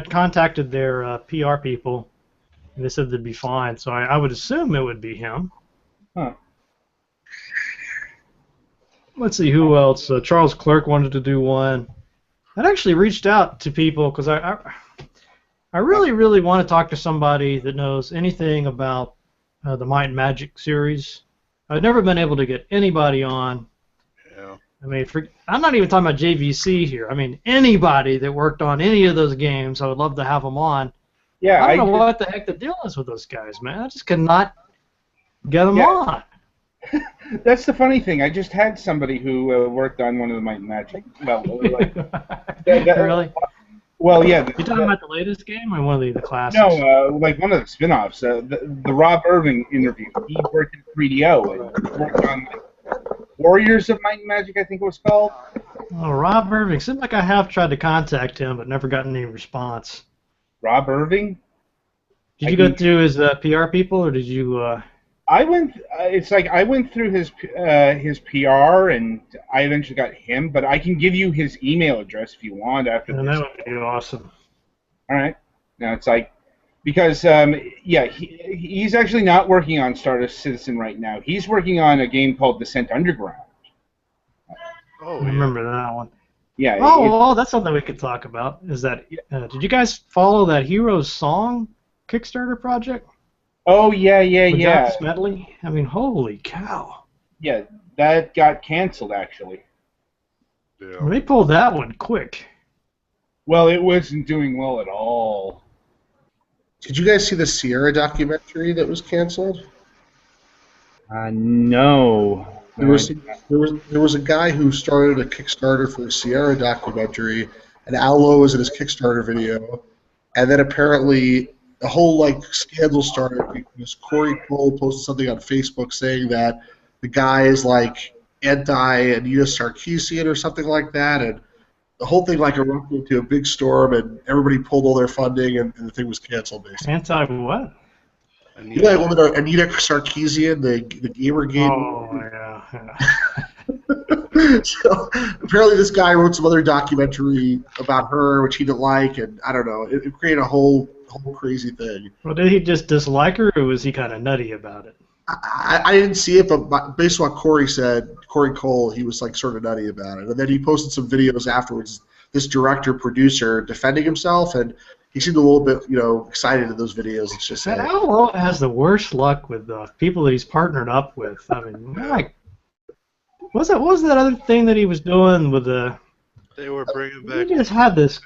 contacted their PR people, and they said they'd be fine. So I would assume it would be him. Huh. Let's see who else. Charles Clerk wanted to do one. I'd actually reached out to people because I really, really want to talk to somebody that knows anything about the Might and Magic series. I've never been able to get anybody on. Yeah. I mean, I'm not even talking about JVC here. I mean, anybody that worked on any of those games, I would love to have them on. Yeah, I don't know what the heck the deal is with those guys, man. I just cannot get them on. That's the funny thing. I just had somebody who worked on one of the Might and Magic. Well, Really? Well, yeah. You talking about the latest game or one of the classics? No, like one of the spin-offs. The Rob Irving interview. He worked at 3DO and worked on Warriors of Might and Magic, I think it was called. Oh, Rob Irving. Seems like I have tried to contact him, but never gotten any response. Rob Irving? Did you go through his PR people, or did you? I went. It's like I went through his PR, and I eventually got him. But I can give you his email address if you want after And this. that would be awesome. All right. Now it's like because he's actually not working on Stardust Citizen right now. He's working on a game called Descent Underground. Oh, I remember that one. Yeah. Oh, well, that's something we could talk about. Is that did you guys follow that Heroes Song Kickstarter project? Oh yeah. With John Smedley? I mean, holy cow! Yeah, that got canceled actually. Yeah. Well, they pulled that one quick. Well, it wasn't doing well at all. Did you guys see the Sierra documentary that was canceled? No. There was a guy who started a Kickstarter for the Sierra documentary, and Allo was in his Kickstarter video, and then apparently the whole scandal started because Corey Cole posted something on Facebook saying that the guy is anti-Anita Sarkeesian or something like that, and the whole thing erupted into a big storm, and everybody pulled all their funding, and the thing was canceled basically. Anti what? You know that woman Anita Sarkeesian, the gamer game. Oh yeah. So apparently this guy wrote some other documentary about her, which he didn't like, and I don't know. It created a whole crazy thing. Well, did he just dislike her, or was he kind of nutty about it? I didn't see it, but based on what Corey said, Corey Cole, he was sort of nutty about it. And then he posted some videos afterwards, this director, producer, defending himself, and he seemed a little bit, excited in those videos. It's just That Allo has the worst luck with people that he's partnered up with. I mean, what was that other thing that he was doing with the? They were bringing back. He just had this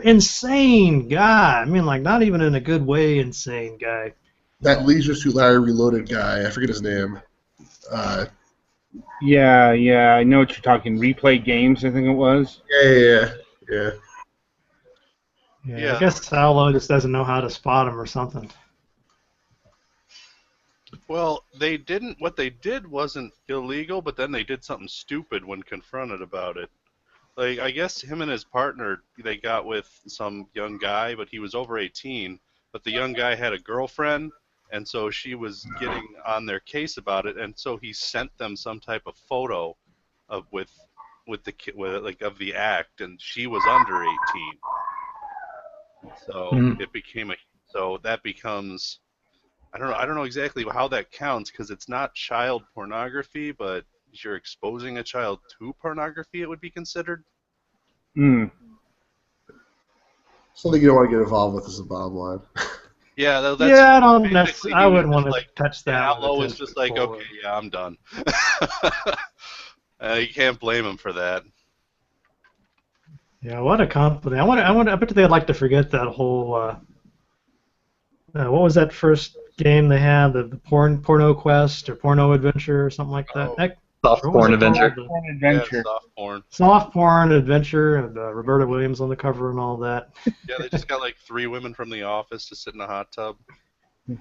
insane guy. I mean, not even in a good way, insane guy. that Leisure Suit Larry Reloaded guy. I forget his name. Yeah, I know what you're talking. Replay Games, I think it was. Yeah. Yeah. I guess Allo just doesn't know how to spot him or something. Well, they didn't. What they did wasn't illegal, but then they did something stupid when confronted about it. I guess him and his partner, they got with some young guy, but he was over 18. But the young guy had a girlfriend, and so she was getting on their case about it, and so he sent them some type of photo of of the act, and she was under 18. So it became so that becomes I don't know exactly how that counts because it's not child pornography, but if you're exposing a child to pornography, it would be considered. Hmm. Something you don't want to get involved with is the bottom line. Yeah, that's Yeah, I don't basically I he was wouldn't just want to like, touch that. Allo with a was just 10-foot like, pole. okay, yeah, I'm done. You can't blame him for that. Yeah, what a company. I bet they'd like to forget that whole. What was that first game they had? The Porno Quest or Porno Adventure or something like that. Oh. Soft What was porn it called? adventure. Porn Yeah, adventure. soft porn. Soft porn adventure, and Roberta Williams on the cover and all that. Yeah, they just got like 3 women from The Office to sit in a hot tub. Yeah.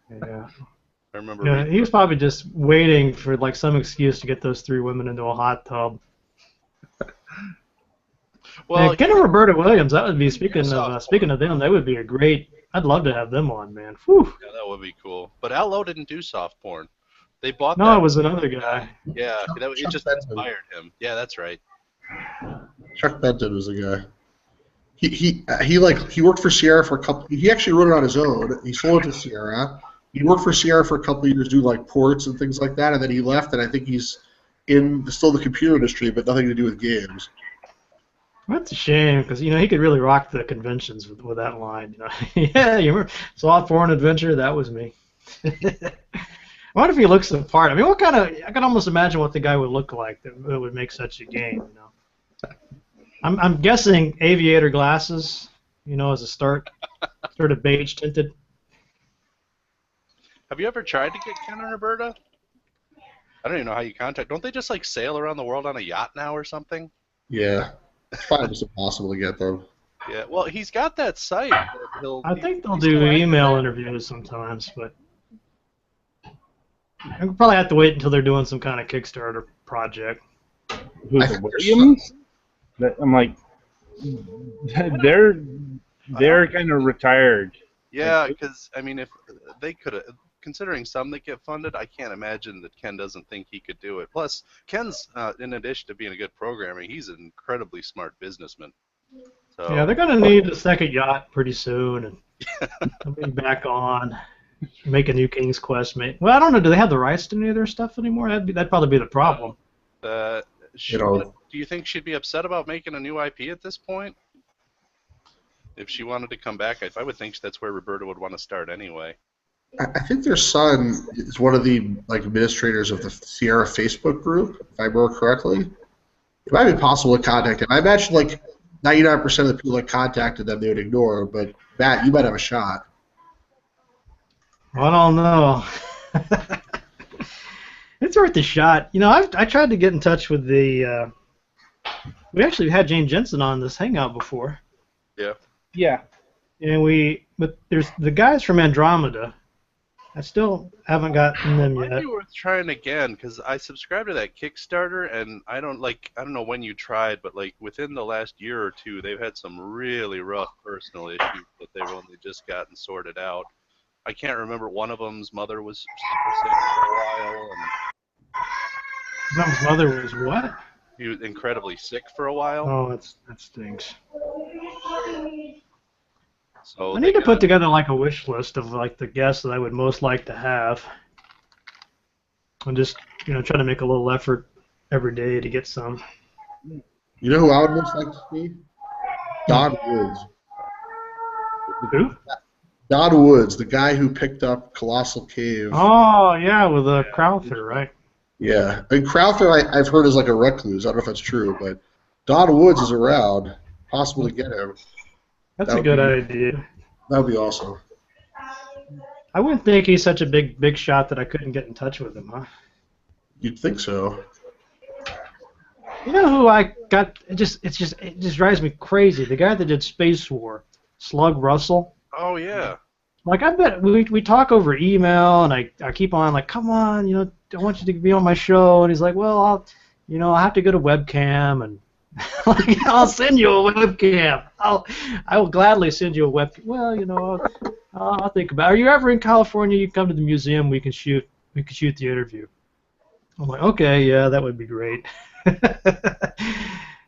I remember. Yeah, reading he was probably just waiting for like some excuse to get those 3 women into a hot tub. Well, Man, Ken and Roberta Williams, that would be speaking soft of them, that would be a great. I'd love to have them on, man. Whew. yeah, that would be cool. But Allo didn't do soft porn. They bought No, that. it was another guy. Yeah, it Chuck just Benson. inspired him. Yeah, that's right. Chuck Benton was the guy. He worked for Sierra for a couple. He actually wrote it on his own. He sold it to Sierra. He worked for Sierra for a couple of years, doing like ports and things like that, and then he left. And I think he's in still the computer industry, but nothing to do with games. That's a shame because he could really rock the conventions with that line. Yeah, you remember Soft Porn Adventure? That was me. I wonder if he looks the part. I mean, I can almost imagine what the guy would look like that would make such a game. I'm guessing aviator glasses. As a start, sort of beige tinted. Have you ever tried to get Ken and Roberta? I don't even know how you contact. Don't they just like sail around the world on a yacht now or something? Yeah, it's probably just impossible to get them. Yeah. Well, he's got that site. That I think they'll he's do still active email there. interviews sometimes, but I'll probably have to wait until they're doing some kind of Kickstarter project. Who's I it, think Williams? I'm like, they're kind of retired. Yeah, because I mean, if they could have, considering some that get funded, I can't imagine that Ken doesn't think he could do it. Plus, Ken's, in addition to being a good programmer, he's an incredibly smart businessman. So Yeah, they're gonna need a second yacht pretty soon, and they'll be back on, make a new King's Quest. Well, I don't know. Do they have the rights to any of their stuff anymore? That'd probably be the problem. do you think she'd be upset about making a new IP at this point? If she wanted to come back, I would think that's where Roberta would want to start anyway. I think their son is one of the administrators of the Sierra Facebook group, if I remember correctly. It might be possible to contact him. I imagine 99% of the people that contacted them they would ignore, but Matt, you might have a shot. I don't know. It's worth a shot. I tried to get in touch with the. We actually had Jane Jensen on this Hangout before. Yeah. Yeah. But there's the guys from Andromeda. I still haven't gotten them Might yet. be worth trying again because I subscribed to that Kickstarter and I don't know when you tried, but within the last year or two, they've had some really rough personal issues that they've only just gotten sorted out. I can't remember. One of them's mother was super sick for a while, and His mother was what? he was incredibly sick for a while. Oh, that stinks. So I need to put together a wish list of the guests that I would most like to have, and just try to make a little effort every day to get some. You know who I would most like to see? Don Woods. Who? Don Woods, the guy who picked up Colossal Cave. Oh yeah, with Crowther, right? Yeah, and Crowther I've heard is a recluse. I don't know if that's true, but Don Woods is around. Possible to get him. That's a good idea. That would be awesome. I wouldn't think he's such a big shot that I couldn't get in touch with him, huh? You'd think so. You know who I got? It just drives me crazy. The guy that did Space War, Slug Russell. Oh yeah. I bet we talk over email, and I keep on come on, I want you to be on my show, and he's like, well, I'll have to get a webcam, and I'll send you a webcam. I will gladly send you a webcam. Well, I'll think about it. Are you ever in California? You come to the museum. We can shoot the interview. I'm like, okay, yeah, that would be great.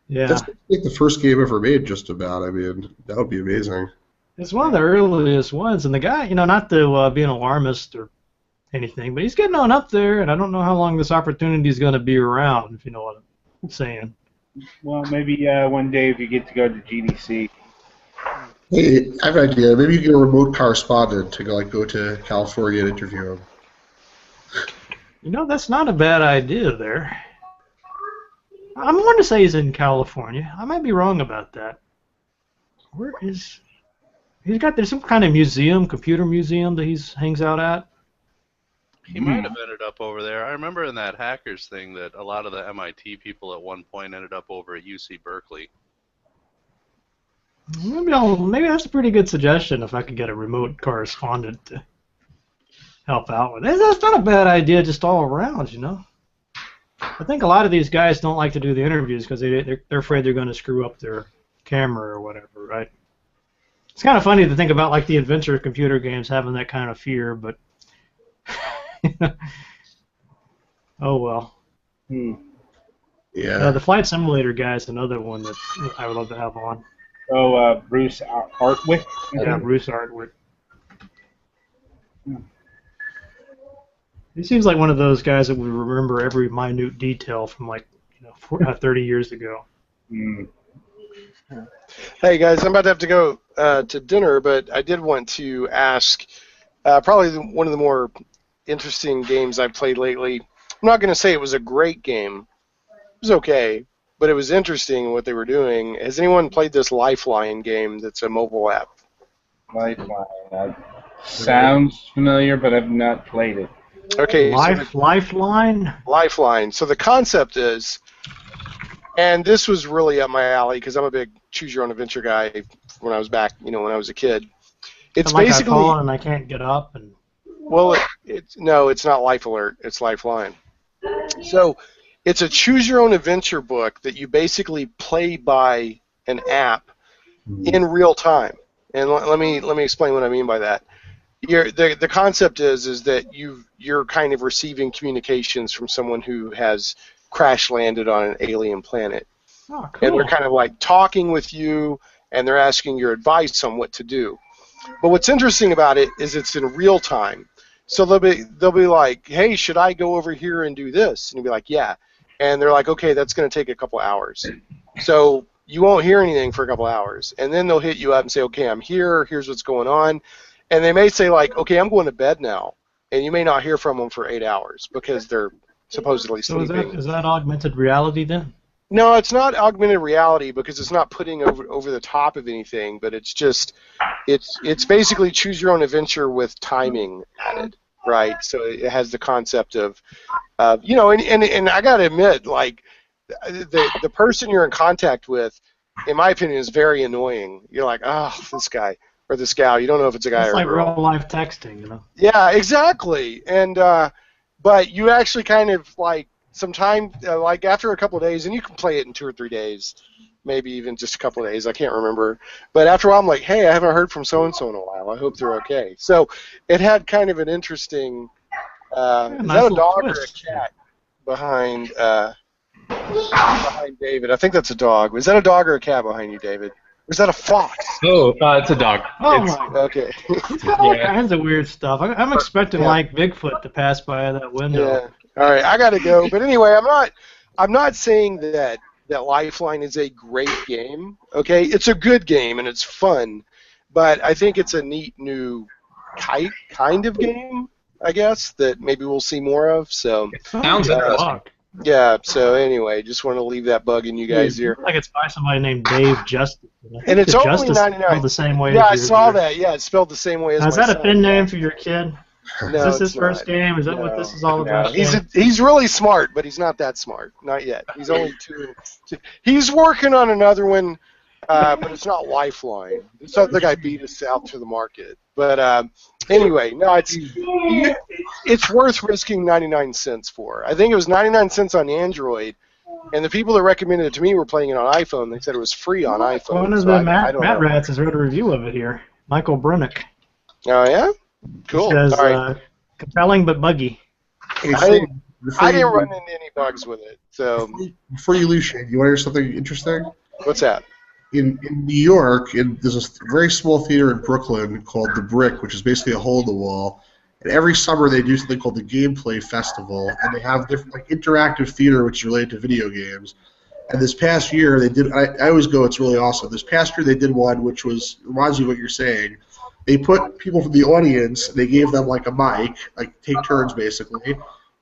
Yeah. That's the first game ever made, just about. I mean, that would be amazing. It's one of the earliest ones, and the guy, not to be an alarmist or anything, but he's getting on up there, and I don't know how long this opportunity is going to be around, if you know what I'm saying. Well, maybe one day if you get to go to GDC. Hey, I have an idea. Maybe you get a remote correspondent to go to California and interview him. That's not a bad idea there. I'm going to say he's in California. I might be wrong about that. Where is... There's some kind of museum, computer museum that he hangs out at. He might have ended up over there. I remember in that hackers thing that a lot of the MIT people at one point ended up over at UC Berkeley. Maybe that's a pretty good suggestion if I could get a remote correspondent to help out with it. That's not a bad idea just all around, I think a lot of these guys don't like to do the interviews because they're afraid they're going to screw up their camera or whatever, right? It's kind of funny to think about like the adventure computer games having that kind of fear, but oh well. Yeah. The Flight Simulator guy is another one that I would love to have on. Oh, Bruce Artwick? Yeah, Bruce Artwick. He seems like one of those guys that would remember every minute detail from 30 years ago. Hey guys, I'm about to have to go to dinner, but I did want to ask probably one of the more interesting games I've played lately. I'm not going to say it was a great game. It was okay, but it was interesting what they were doing. Has anyone played this Lifeline game that's a mobile app? Lifeline. Sounds familiar, but I've not played it. Okay. Lifeline? Lifeline. So the concept is, and this was really up my alley because I'm a big choose-your-own-adventure guy when I was back, when I was a kid. It's basically... I fall and I can't get up. And Well, no, it's not Life Alert. It's Lifeline. So it's a choose-your-own-adventure book that you basically play by an app in real time. And let me explain what I mean by that. The concept is that you're kind of receiving communications from someone who has crash landed on an alien planet. Oh, cool. And they're kind of like talking with you, and they're asking your advice on what to do. But what's interesting about it is it's in real time. So they'll be like, hey, should I go over here and do this? And you'll be like, yeah. And they're like, okay, that's going to take a couple hours. So you won't hear anything for a couple hours. And then they'll hit you up and say, okay, I'm here. Here's what's going on. And they may say, like, okay, I'm going to bed now. And you may not hear from them for 8 hours because they're supposedly sleeping. So is that augmented reality then? No, it's not augmented reality because it's not putting over the top of anything, but it's just it's basically choose your own adventure with timing added, right? So it has the concept of and I gotta admit, like the person you're in contact with, in my opinion, is very annoying. You're like, oh, this guy or this gal. You don't know if it's a guy or a girl. It's like real life texting, Yeah, exactly. And but you actually kind of like. Sometime, like after a couple of days, and you can play it in 2 or 3 days, maybe even just a couple of days, I can't remember. But after a while, I'm like, hey, I haven't heard from so-and-so in a while. I hope they're okay. So it had kind of an interesting, is that a dog or a cat behind David? I think that's a dog. Was that a dog or a cat behind you, David? Or is that a fox? Oh, it's a dog. Okay. He's got all kinds of weird stuff. I'm expecting like Bigfoot to pass by that window. Yeah. All right, I gotta go. But anyway, I'm not saying that Lifeline is a great game. Okay, it's a good game and it's fun, but I think it's a neat new kind of game, I guess, that maybe we'll see more of. So sounds interesting. Yeah. So anyway, just want to leave that bug in you guys here. Like it's by somebody named Dave Justice. And it's only $99. Spelled the same way. Yeah, I saw that. Yeah, it's spelled the same way as now, is my that son. a pen name for your kid? No, is this his first game? Is that what this is all about? He's really smart, but he's not that smart. Not yet. He's only two. He's working on another one, but it's not Lifeline. This other guy beat us out to the market. But anyway, no, it's worth risking 99 cents for. I think it was 99 cents on Android, and the people that recommended it to me were playing it on iPhone. They said it was free on iPhone. One of the Matt Rats has wrote a review of it here. Michael Brunick. Oh, yeah? Cool. It says, compelling but buggy. I didn't run into any bugs with it. So before you leave, Shane, you want to hear something interesting? What's that? in New York, there's a very small theater in Brooklyn called The Brick, which is basically a hole in the wall. And every summer they do something called the Gameplay Festival, and they have different like interactive theater which is related to video games. And this past year they did. I always go. It's really awesome. This past year they did one which reminds me of what you're saying. They put people from the audience. They gave them like a mic, like take turns basically.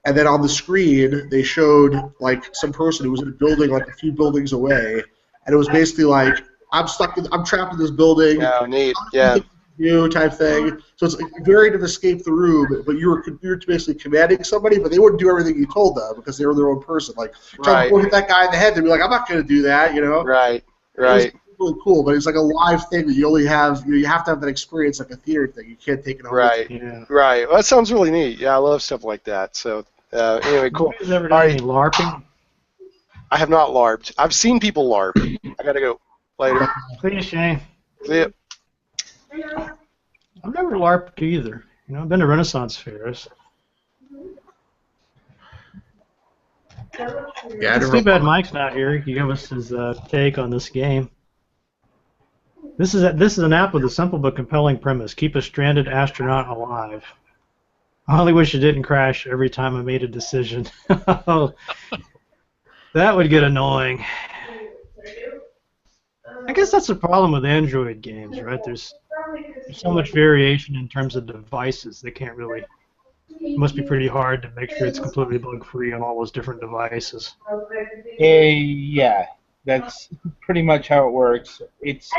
And then on the screen they showed like some person who was in a building like a few buildings away. And it was basically like, I'm trapped in this building. Yeah, neat. Yeah. You type thing. So it's like very to escape the room, but you're basically commanding somebody, but they wouldn't do everything you told them because they were their own person. Like, try to go hit that guy in the head, they'd be like, I'm not going to do that, you know? Right. It's really cool, but it's like a live thing that you only have, you have to have that experience like a theater thing. You can't take it home. Right. Yeah. Right. Well, that sounds really neat. Yeah, I love stuff like that. So, anyway, cool. You guys ever done any LARPing? I have not LARPed. I've seen people LARP. I gotta go. Later. Cliche. See ya. I've never LARPed either. You know, I've been to Renaissance fairs. Yeah, It's too bad Mike's not here. He can give us his take on this game. This is an app with a simple but compelling premise: keep a stranded astronaut alive. I only wish it didn't crash every time I made a decision. That would get annoying. I guess that's the problem with Android games, right? There's so much variation in terms of devices. They can't really. It must be pretty hard to make sure it's completely bug-free on all those different devices. Yeah, that's pretty much how it works. It's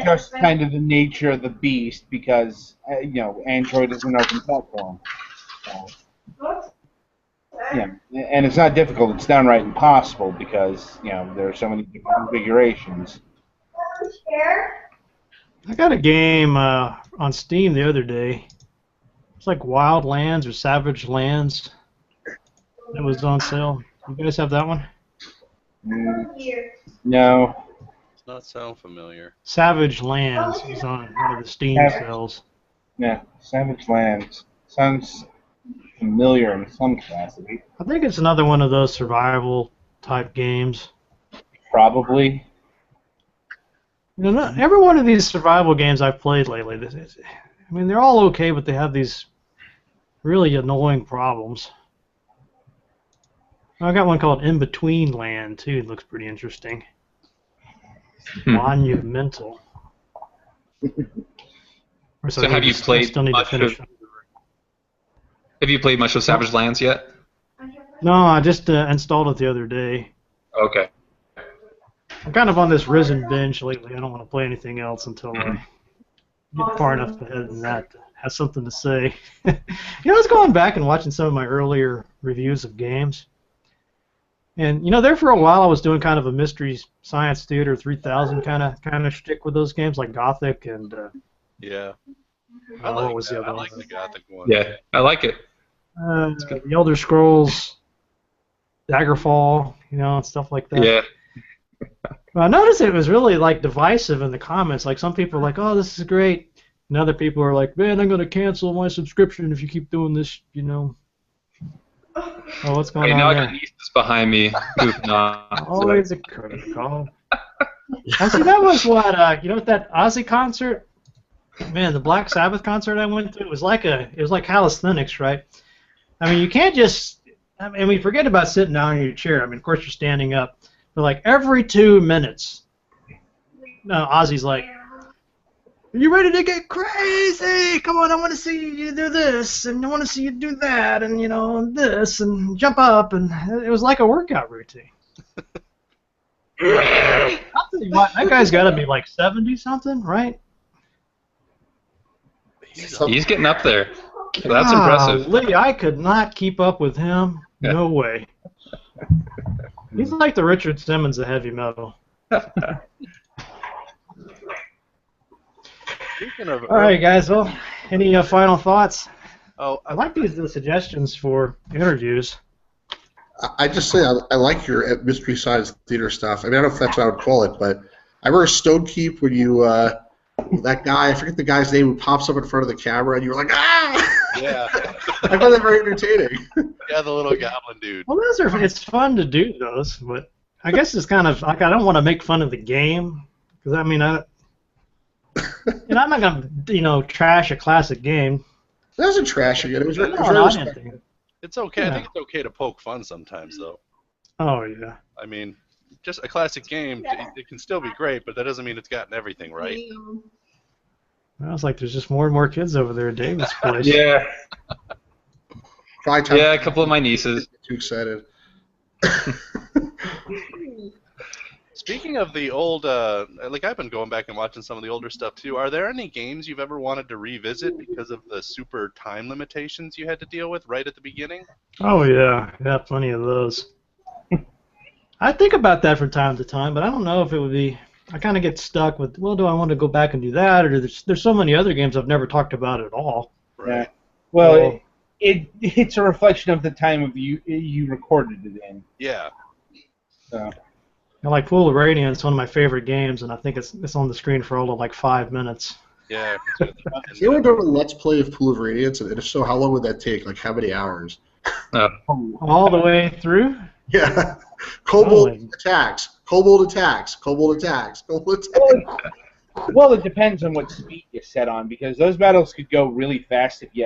just kind of the nature of the beast because Android is an open platform. Yeah, and it's not difficult. It's downright impossible because there are so many different configurations. I got a game on Steam the other day. It's like Wild Lands or Savage Lands. It was on sale. You guys have that one? No. Does not sound familiar. Savage Lands is on one of the Steam sales. Yeah, Savage Lands sounds familiar in some capacity. I think it's another one of those survival type games. Probably. Not every one of these survival games I've played lately, they're all okay, but they have these really annoying problems. I got one called In Between Land too. It looks pretty interesting. Monumental. So have you played much of Savage Lands yet? No, I just installed it the other day. Okay. I'm kind of on this Risen binge lately. I don't want to play anything else until I get far enough ahead in that to have something to say. I was going back and watching some of my earlier reviews of games. And, there for a while I was doing kind of a Mystery Science Theater 3000 kind of shtick with those games, like Gothic and... yeah. what was the other I one? like the Gothic one. Yeah, I like it. The Elder Scrolls, Daggerfall, and stuff like that. Yeah. Well, I noticed it was really divisive in the comments. Like some people are like, "Oh, this is great," and other people are like, "Man, I'm going to cancel my subscription if you keep doing this." Oh, what's going on now there? I got nieces behind me goofing off. Always a critical. See, that was what that Ozzy concert. Man, the Black Sabbath concert I went to, it was like calisthenics, right? You can't just. We forget about sitting down in your chair. Of course you're standing up. But every 2 minutes, Ozzy's like, "Are you ready to get crazy? Come on, I want to see you do this, and I want to see you do that, and this, and jump up," and it was like a workout routine. I'll tell you what, that guy's got to be 70-something, right? He's getting up there. That's impressive. Lee, I could not keep up with him. No way. He's like the Richard Simmons of heavy metal. Speaking of All right, guys. Well, any final thoughts? Oh, I like these suggestions for interviews. I just say I like your Mystery Science Theater stuff. I don't know if that's what I would call it, but I remember Stone Keep when you that guy, I forget the guy's name, who pops up in front of the camera and you were like, ah! Yeah. I found that very entertaining. Yeah, the little goblin dude. Well, it's fun to do those, but I guess it's kind of I don't want to make fun of the game Because I mean, and I'm not gonna trash a classic game. That wasn't trashing it. It was, No, it was no, very I didn't respectful. think. It's okay. I Yeah. think it's okay to poke fun sometimes, though. Oh yeah. I mean, just a classic game, it can still be great, but that doesn't mean it's gotten everything right. Well, it's like there's just more and more kids over there at David's place. Yeah, Probably time yeah, a couple of my nieces. too excited. Speaking of the old, like I've been going back and watching some of the older stuff too. Are there any games you've ever wanted to revisit because of the super time limitations you had to deal with right at the beginning? Oh yeah, plenty of those. I think about that from time to time, but I don't know if it would be. I kind of get stuck with, well, do I want to go back and do that, or there's so many other games I've never talked about at all. Right. Well, Well- it's a reflection of the time of you recorded it in. Yeah. So. Like Pool of Radiance, one of my favorite games, and I think it's on the screen for all of like 5 minutes. Yeah. Has anyone done a Let's Play of Pool of Radiance? And if so, how long would that take? Like, how many hours? All the way through? Yeah. Kobold Holy. attacks. Kobold attacks. Kobold attacks. Kobold attacks. Well, it depends on what speed you set on, because those battles could go really fast if you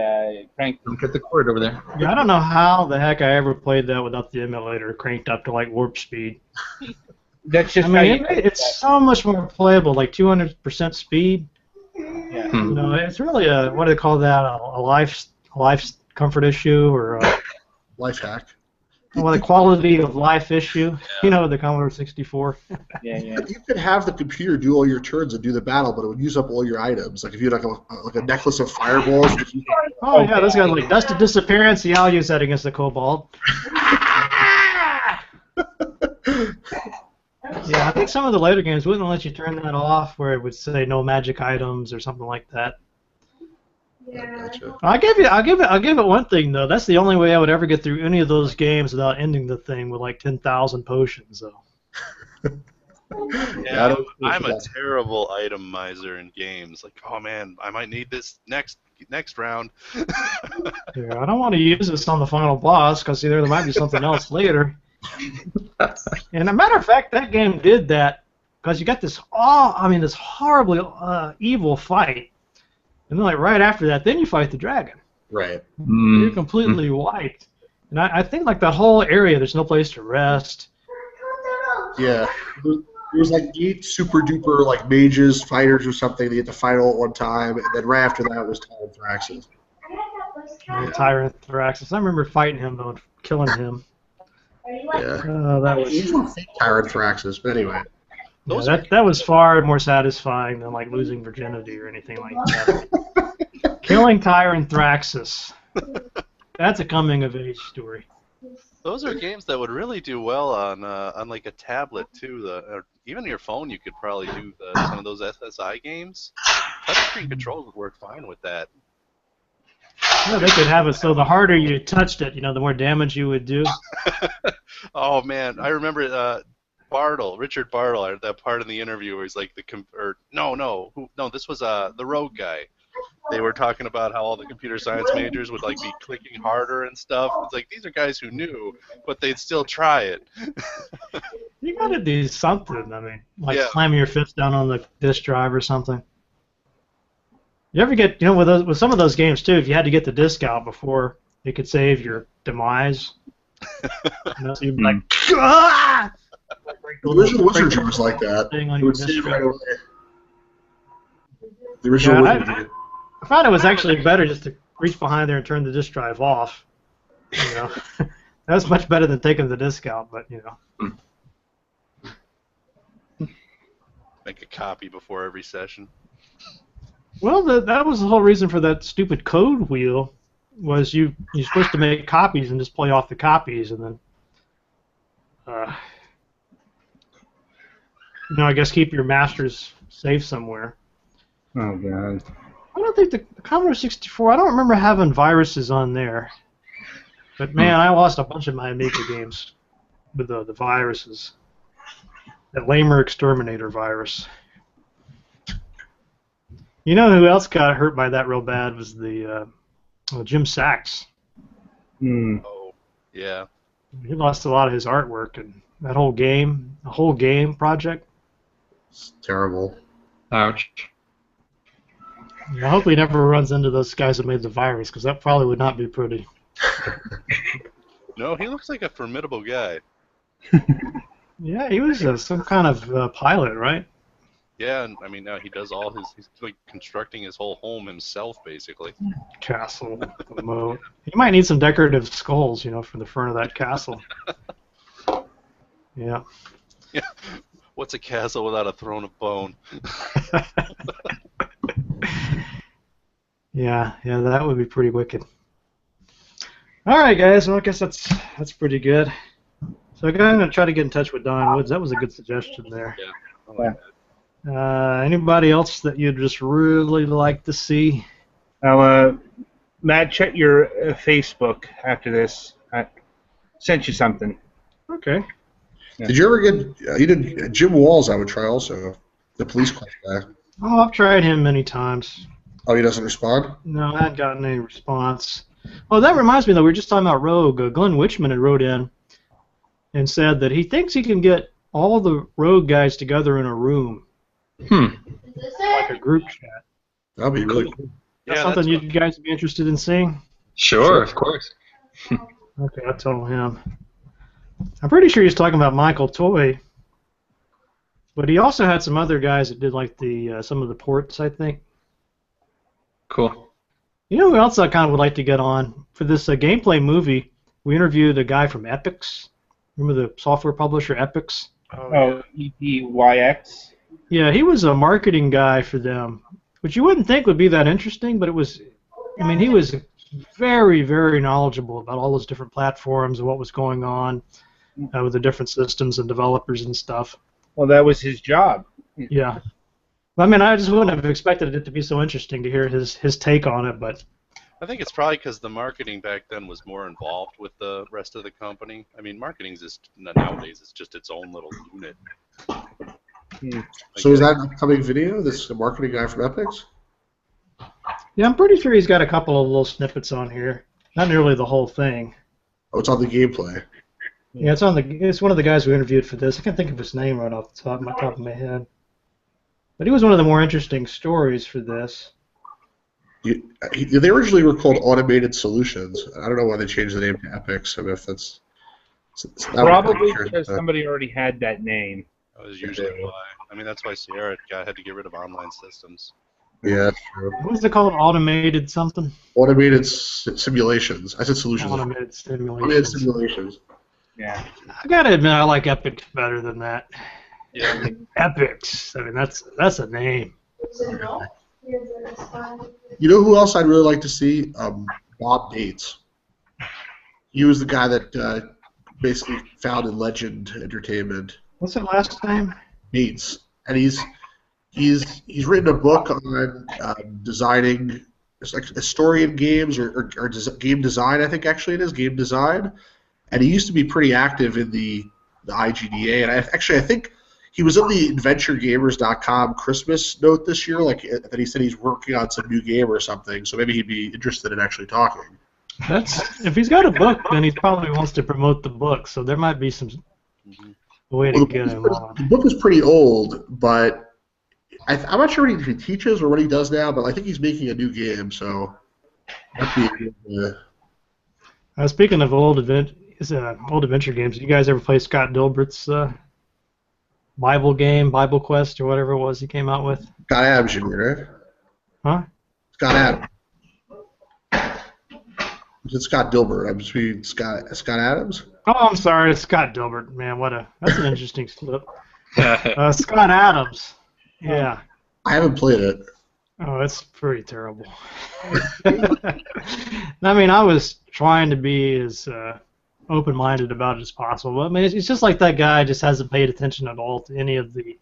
crank. Don't get the cord over there. Yeah, I don't know how the heck I ever played that without the emulator cranked up to like warp speed. That's just I how mean, you it's so much more playable, like 200% speed. Yeah. Hmm. It's really a, what do they call that, a life comfort issue, or Life hack. a quality of life issue, the Commodore 64. Yeah. You could have the computer do all your turns and do the battle, but it would use up all your items. Like if you had like a necklace of fireballs. Oh yeah, this guy's like dust to disappearance. Yeah, I'll use that against the Cobalt. Yeah, I think some of the later games wouldn't let you turn that off, where it would say no magic items or something like that. Gotcha. I'll give it one thing though. That's the only way I would ever get through any of those games without ending the thing with like 10,000 potions though. Yeah, I'm a terrible item miser in games. Like, oh man, I might need this next round. Yeah, I don't want to use this on the final boss because there might be something else later. And a matter of fact, that game did that because you got this this horribly evil fight, and then like right after that, then you fight the dragon. Right. You're completely wiped. And I think like that whole area, there's no place to rest. Yeah. It was like 8 super duper like mages, fighters or something that you had to fight all at one time, and then right after that was Tyrant Thraxus. Tyrant Thraxus. I remember fighting him though, and killing him. Yeah. That was Tyrant Thraxus, but anyway. that was far more satisfying than like losing virginity or anything like that. Killing Tyrant Thraxus. That's a coming of age story. Those are games that would really do well on like a tablet too. Or even your phone, you could probably do some of those SSI games. Touchscreen controls would work fine with that. Yeah, they could have it so the harder you touched it, the more damage you would do. Oh man, I remember Richard Bartle, that part in the interview where he's like this was the Rogue guy. They were talking about how all the computer science majors would like be clicking harder and stuff. It's like these are guys who knew, but they'd still try it. You gotta do something. I mean, like Yeah. slamming your fist down on the disk drive or something. You ever get, with some of those games too, if you had to get the disc out before it could save your demise, so you'd be like, ah! The original Wizardry was like that. Thing on It your would disc save drive. right away. The original Yeah, Wizardry. I found it was actually better just to reach behind there and turn the disk drive off. That was much better than taking the disc out, but Make a copy before every session. Well, that was the whole reason for that stupid code wheel, was you're supposed to make copies and just play off the copies, and then, I guess keep your masters safe somewhere. Oh god. I don't think the Commodore 64, I don't remember having viruses on there. But man, I lost a bunch of my Amiga games with the viruses. That Lamer Exterminator virus. You know who else got hurt by that real bad was the Jim Sachs. Oh, yeah. He lost a lot of his artwork and that whole game project. It's terrible. Ouch. I hope he never runs into those guys that made the virus, because that probably would not be pretty. No, he looks like a formidable guy. Yeah, he was some kind of pilot, right? Yeah, and I mean now he does all he's like constructing his whole home himself basically. Castle, the moat. He might need some decorative skulls, for the front of that castle. Yeah. Yeah. What's a castle without a throne of bone? Yeah, that would be pretty wicked. All right, guys. Well, I guess that's pretty good. So I'm gonna try to get in touch with Don Woods. That was a good suggestion there. Yeah. Anybody else that you'd just really like to see? Now, Matt, check your Facebook after this. I sent you something. Okay. Yeah. Did you ever get? You did Jim Walls. I would try also. The police club guy. Oh, I've tried him many times. Oh, he doesn't respond. No, I haven't gotten any response. Oh, that reminds me, though. We were just talking about Rogue. Glenn Witchman had wrote in and said that he thinks he can get all the Rogue guys together in a room. Like a group chat. That'd be really cool. That's Yeah, something that's you guys would be interested in seeing? Sure, of course. Okay, I'll tell him. I'm pretty sure he's talking about Michael Toy. But he also had some other guys that did like the some of the ports, I think. Cool. You know who else I kind of would like to get on? For this gameplay movie, we interviewed a guy from Epix. Remember the software publisher Epix? Oh, EPYX? Yeah, he was a marketing guy for them, which you wouldn't think would be that interesting, but it was. I mean, he was very, very knowledgeable about all those different platforms and what was going on with the different systems and developers and stuff. Well, that was his job. Yeah. I mean, I just wouldn't have expected it to be so interesting to hear his take on it, but I think it's probably because the marketing back then was more involved with the rest of the company. I mean, marketing is nowadays it's just its own little unit. So is that an upcoming video? This marketing guy from Epix? yeah, I'm pretty sure he's got a couple of little snippets on here. Not nearly the whole thing. Oh, it's on the gameplay. Yeah, it's one of the guys we interviewed for this. I can't think of his name right off the top of my head. But he was one of the more interesting stories for this. They originally were called Automated Solutions. I don't know why they changed the name to Epix. I mean, if that's it's not Probably because somebody already had that name. That was usually why. I mean, that's why Sierra had to get rid of online systems. Yeah, that's true. What was it called? Automated something? Automated simulations. I said solutions. Automated Automated simulations. simulations. Yeah. I gotta admit, I like Epic better than that. Yeah. Epics. I mean, that's a name. You know who else I'd really like to see? Bob Bates. He was the guy that basically founded Legend Entertainment. What's the last name? Bates, and he's written a book on designing, it's like historian games or game design. I think actually it is game design, and he used to be pretty active in the IGDA. And I think he was in the AdventureGamers.com Christmas note this year, like that he said he's working on some new game or something. So maybe he'd be interested in actually talking. If he's got a book, then he probably wants to promote the book. So there might be some way to get him on. The book is pretty old, but I'm not sure what he teaches or what he does now. But I think he's making a new game, so that'd be Speaking of old adventure games, you guys ever play Scott Dilbert's Bible game, Bible Quest, or whatever it was he came out with? Scott Adams, you mean, right? Huh? Scott Adams. Is it Scott Dilbert? I'm just reading Scott Adams. Oh, I'm sorry, it's Scott Dilbert. Man, that's an interesting slip. Scott Adams. Yeah. I haven't played it. Oh, it's pretty terrible. I mean, I was trying to be as open-minded about it as possible. I mean, it's just like that guy just hasn't paid attention at all to any of the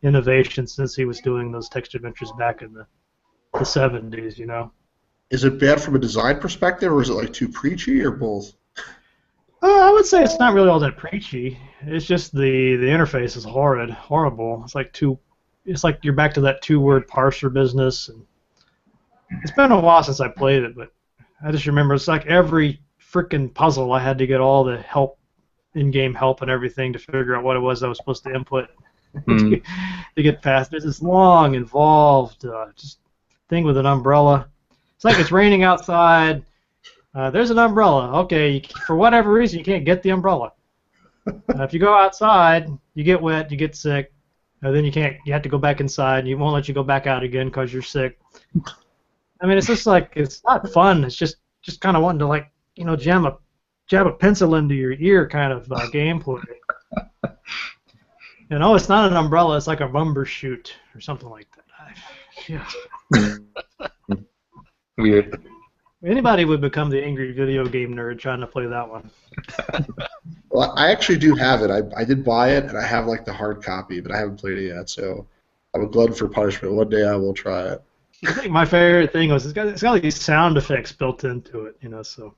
innovations since he was doing those text adventures back in the 70s, you know. Is it bad from a design perspective, or is it like too preachy, or both? I would say it's not really all that preachy. It's just the interface is horrible. It's like you're back to that two-word parser business. And it's been a while since I played it, but I just remember it's like every freaking puzzle I had to get all the help, in-game help and everything to figure out what it was I was supposed to input. Mm. to get past. There's this long, involved just thing with an umbrella. It's like it's raining outside. There's an umbrella. Okay, for whatever reason, you can't get the umbrella. If you go outside, you get wet, you get sick, then you can't. You have to go back inside. And you won't let you go back out again because you're sick. I mean, it's just like it's not fun. It's just kind of wanting to like jab a pencil into your ear kind of gameplay. It's not an umbrella. It's like a bumper chute or something like that. Yeah. Weird. Anybody would become the angry video game nerd trying to play that one. Well, I actually do have it. I did buy it, and I have like the hard copy, but I haven't played it yet. So I'm a glutton for punishment. One day I will try it. I think my favorite thing was it's got these sound effects built into it, So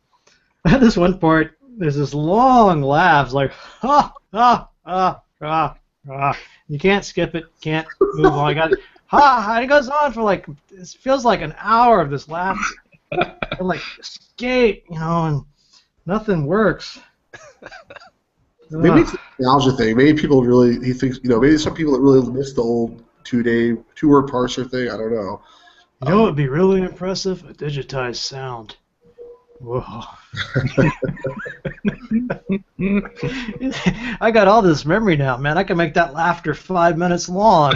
this one part, there's this long laughs like ha ha ha ha ha. You can't skip it, can't move on. You got it. Ha! And it goes on for like it feels like an hour of this laughter. And like escape, and nothing works. Maybe it's a nostalgia thing. Maybe people really he thinks maybe some people that really miss the old two-word parser thing. I don't know. You know what would be really impressive? A digitized sound. Whoa. I got all this memory now, man. I can make that laughter 5 minutes long.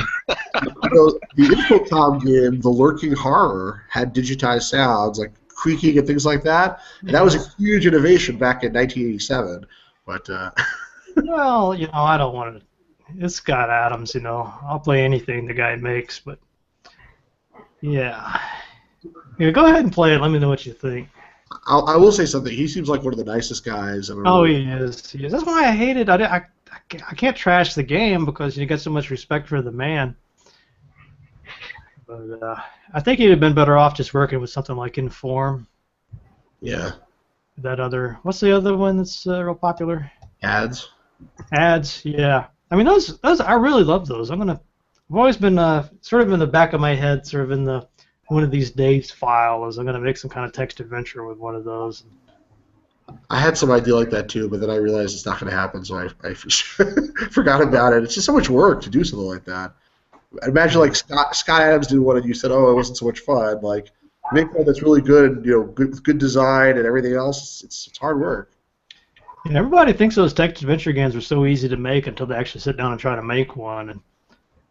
The Infocom game, The Lurking Horror, had digitized sounds like creaking and things like that. And that was a huge innovation back in 1987. But well, I don't want to. It's Scott Adams, I'll play anything the guy makes, but yeah. Go ahead and play it. Let me know what you think. I will say something. He seems like one of the nicest guys. Oh, he is. He is. That's why I hate it. I can't trash the game because you get so much respect for the man. But I think he'd have been better off just working with something like Inform. Yeah. What's the other one that's real popular? Ads, yeah. I mean, those I really love those. I've always been sort of in the back of my head, sort of in the one of these days file is I'm going to make some kind of text adventure with one of those. I had some idea like that too, but then I realized it's not going to happen, so I forgot about it. It's just so much work to do something like that. I imagine like Scott Adams did one, and you said, "Oh, it wasn't so much fun." Like make one that's really good, and good design and everything else. It's hard work. Yeah, everybody thinks those text adventure games are so easy to make until they actually sit down and try to make one, and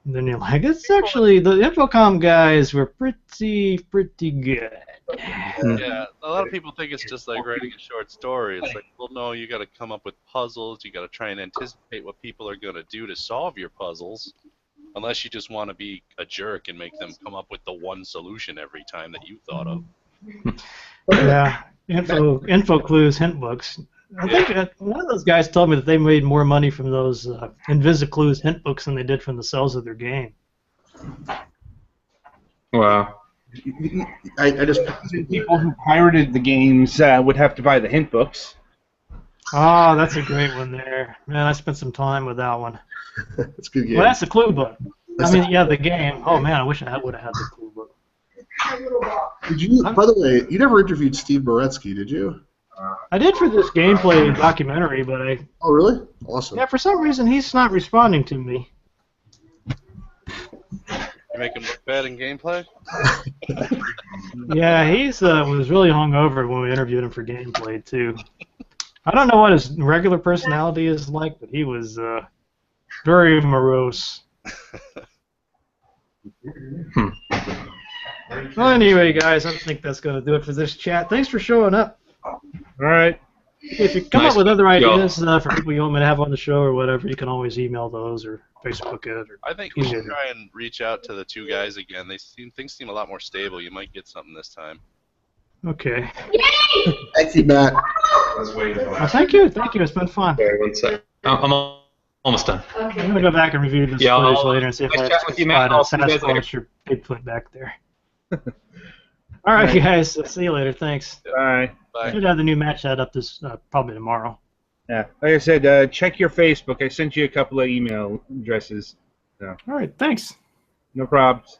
then you're like, it's actually the Infocom guys were pretty good. Yeah, a lot of people think it's just like writing a short story. It's like, well, no, you got to come up with puzzles. You got to try and anticipate what people are going to do to solve your puzzles. Unless you just want to be a jerk and make them come up with the one solution every time that you thought of. Yeah, info clues, hint books. I think one of those guys told me that they made more money from those Invisiclues hint books than they did from the sales of their game. Wow. I just people who pirated the games would have to buy the hint books. Oh, that's a great one there. Man, I spent some time with that one. That's a good game. Well, that's the clue book. The game. Oh, man, I wish I would have had the clue book. Did you? By the way, you never interviewed Steve Boretsky, did you? I did for this gameplay documentary, but I... Oh, really? Awesome. Yeah, for some reason, he's not responding to me. You make him look bad in gameplay? Yeah, he's was really hungover when we interviewed him for gameplay, too. I don't know what his regular personality is like, but he was very morose. Well, anyway, guys, I think that's going to do it for this chat. Thanks for showing up. All right. If you come up with other ideas for people you want me to have on the show or whatever, you can always email those or Facebook it. Or I think we should try and reach out to the two guys again. Things seem a lot more stable. You might get something this time. Okay. Thank you, Matt. Well, thank you. It's been fun. Okay, 1 sec. I'm almost done. I'm going to go back and review this footage later and see if I chat with you, Matt. I'll see you guys later. Sasquatch or Bigfoot back there. All right, guys. See you later. Thanks. Bye. Bye. Should have the new match set up this probably tomorrow. Yeah. Like I said, check your Facebook. I sent you a couple of email addresses. So. All right. Thanks. No problems.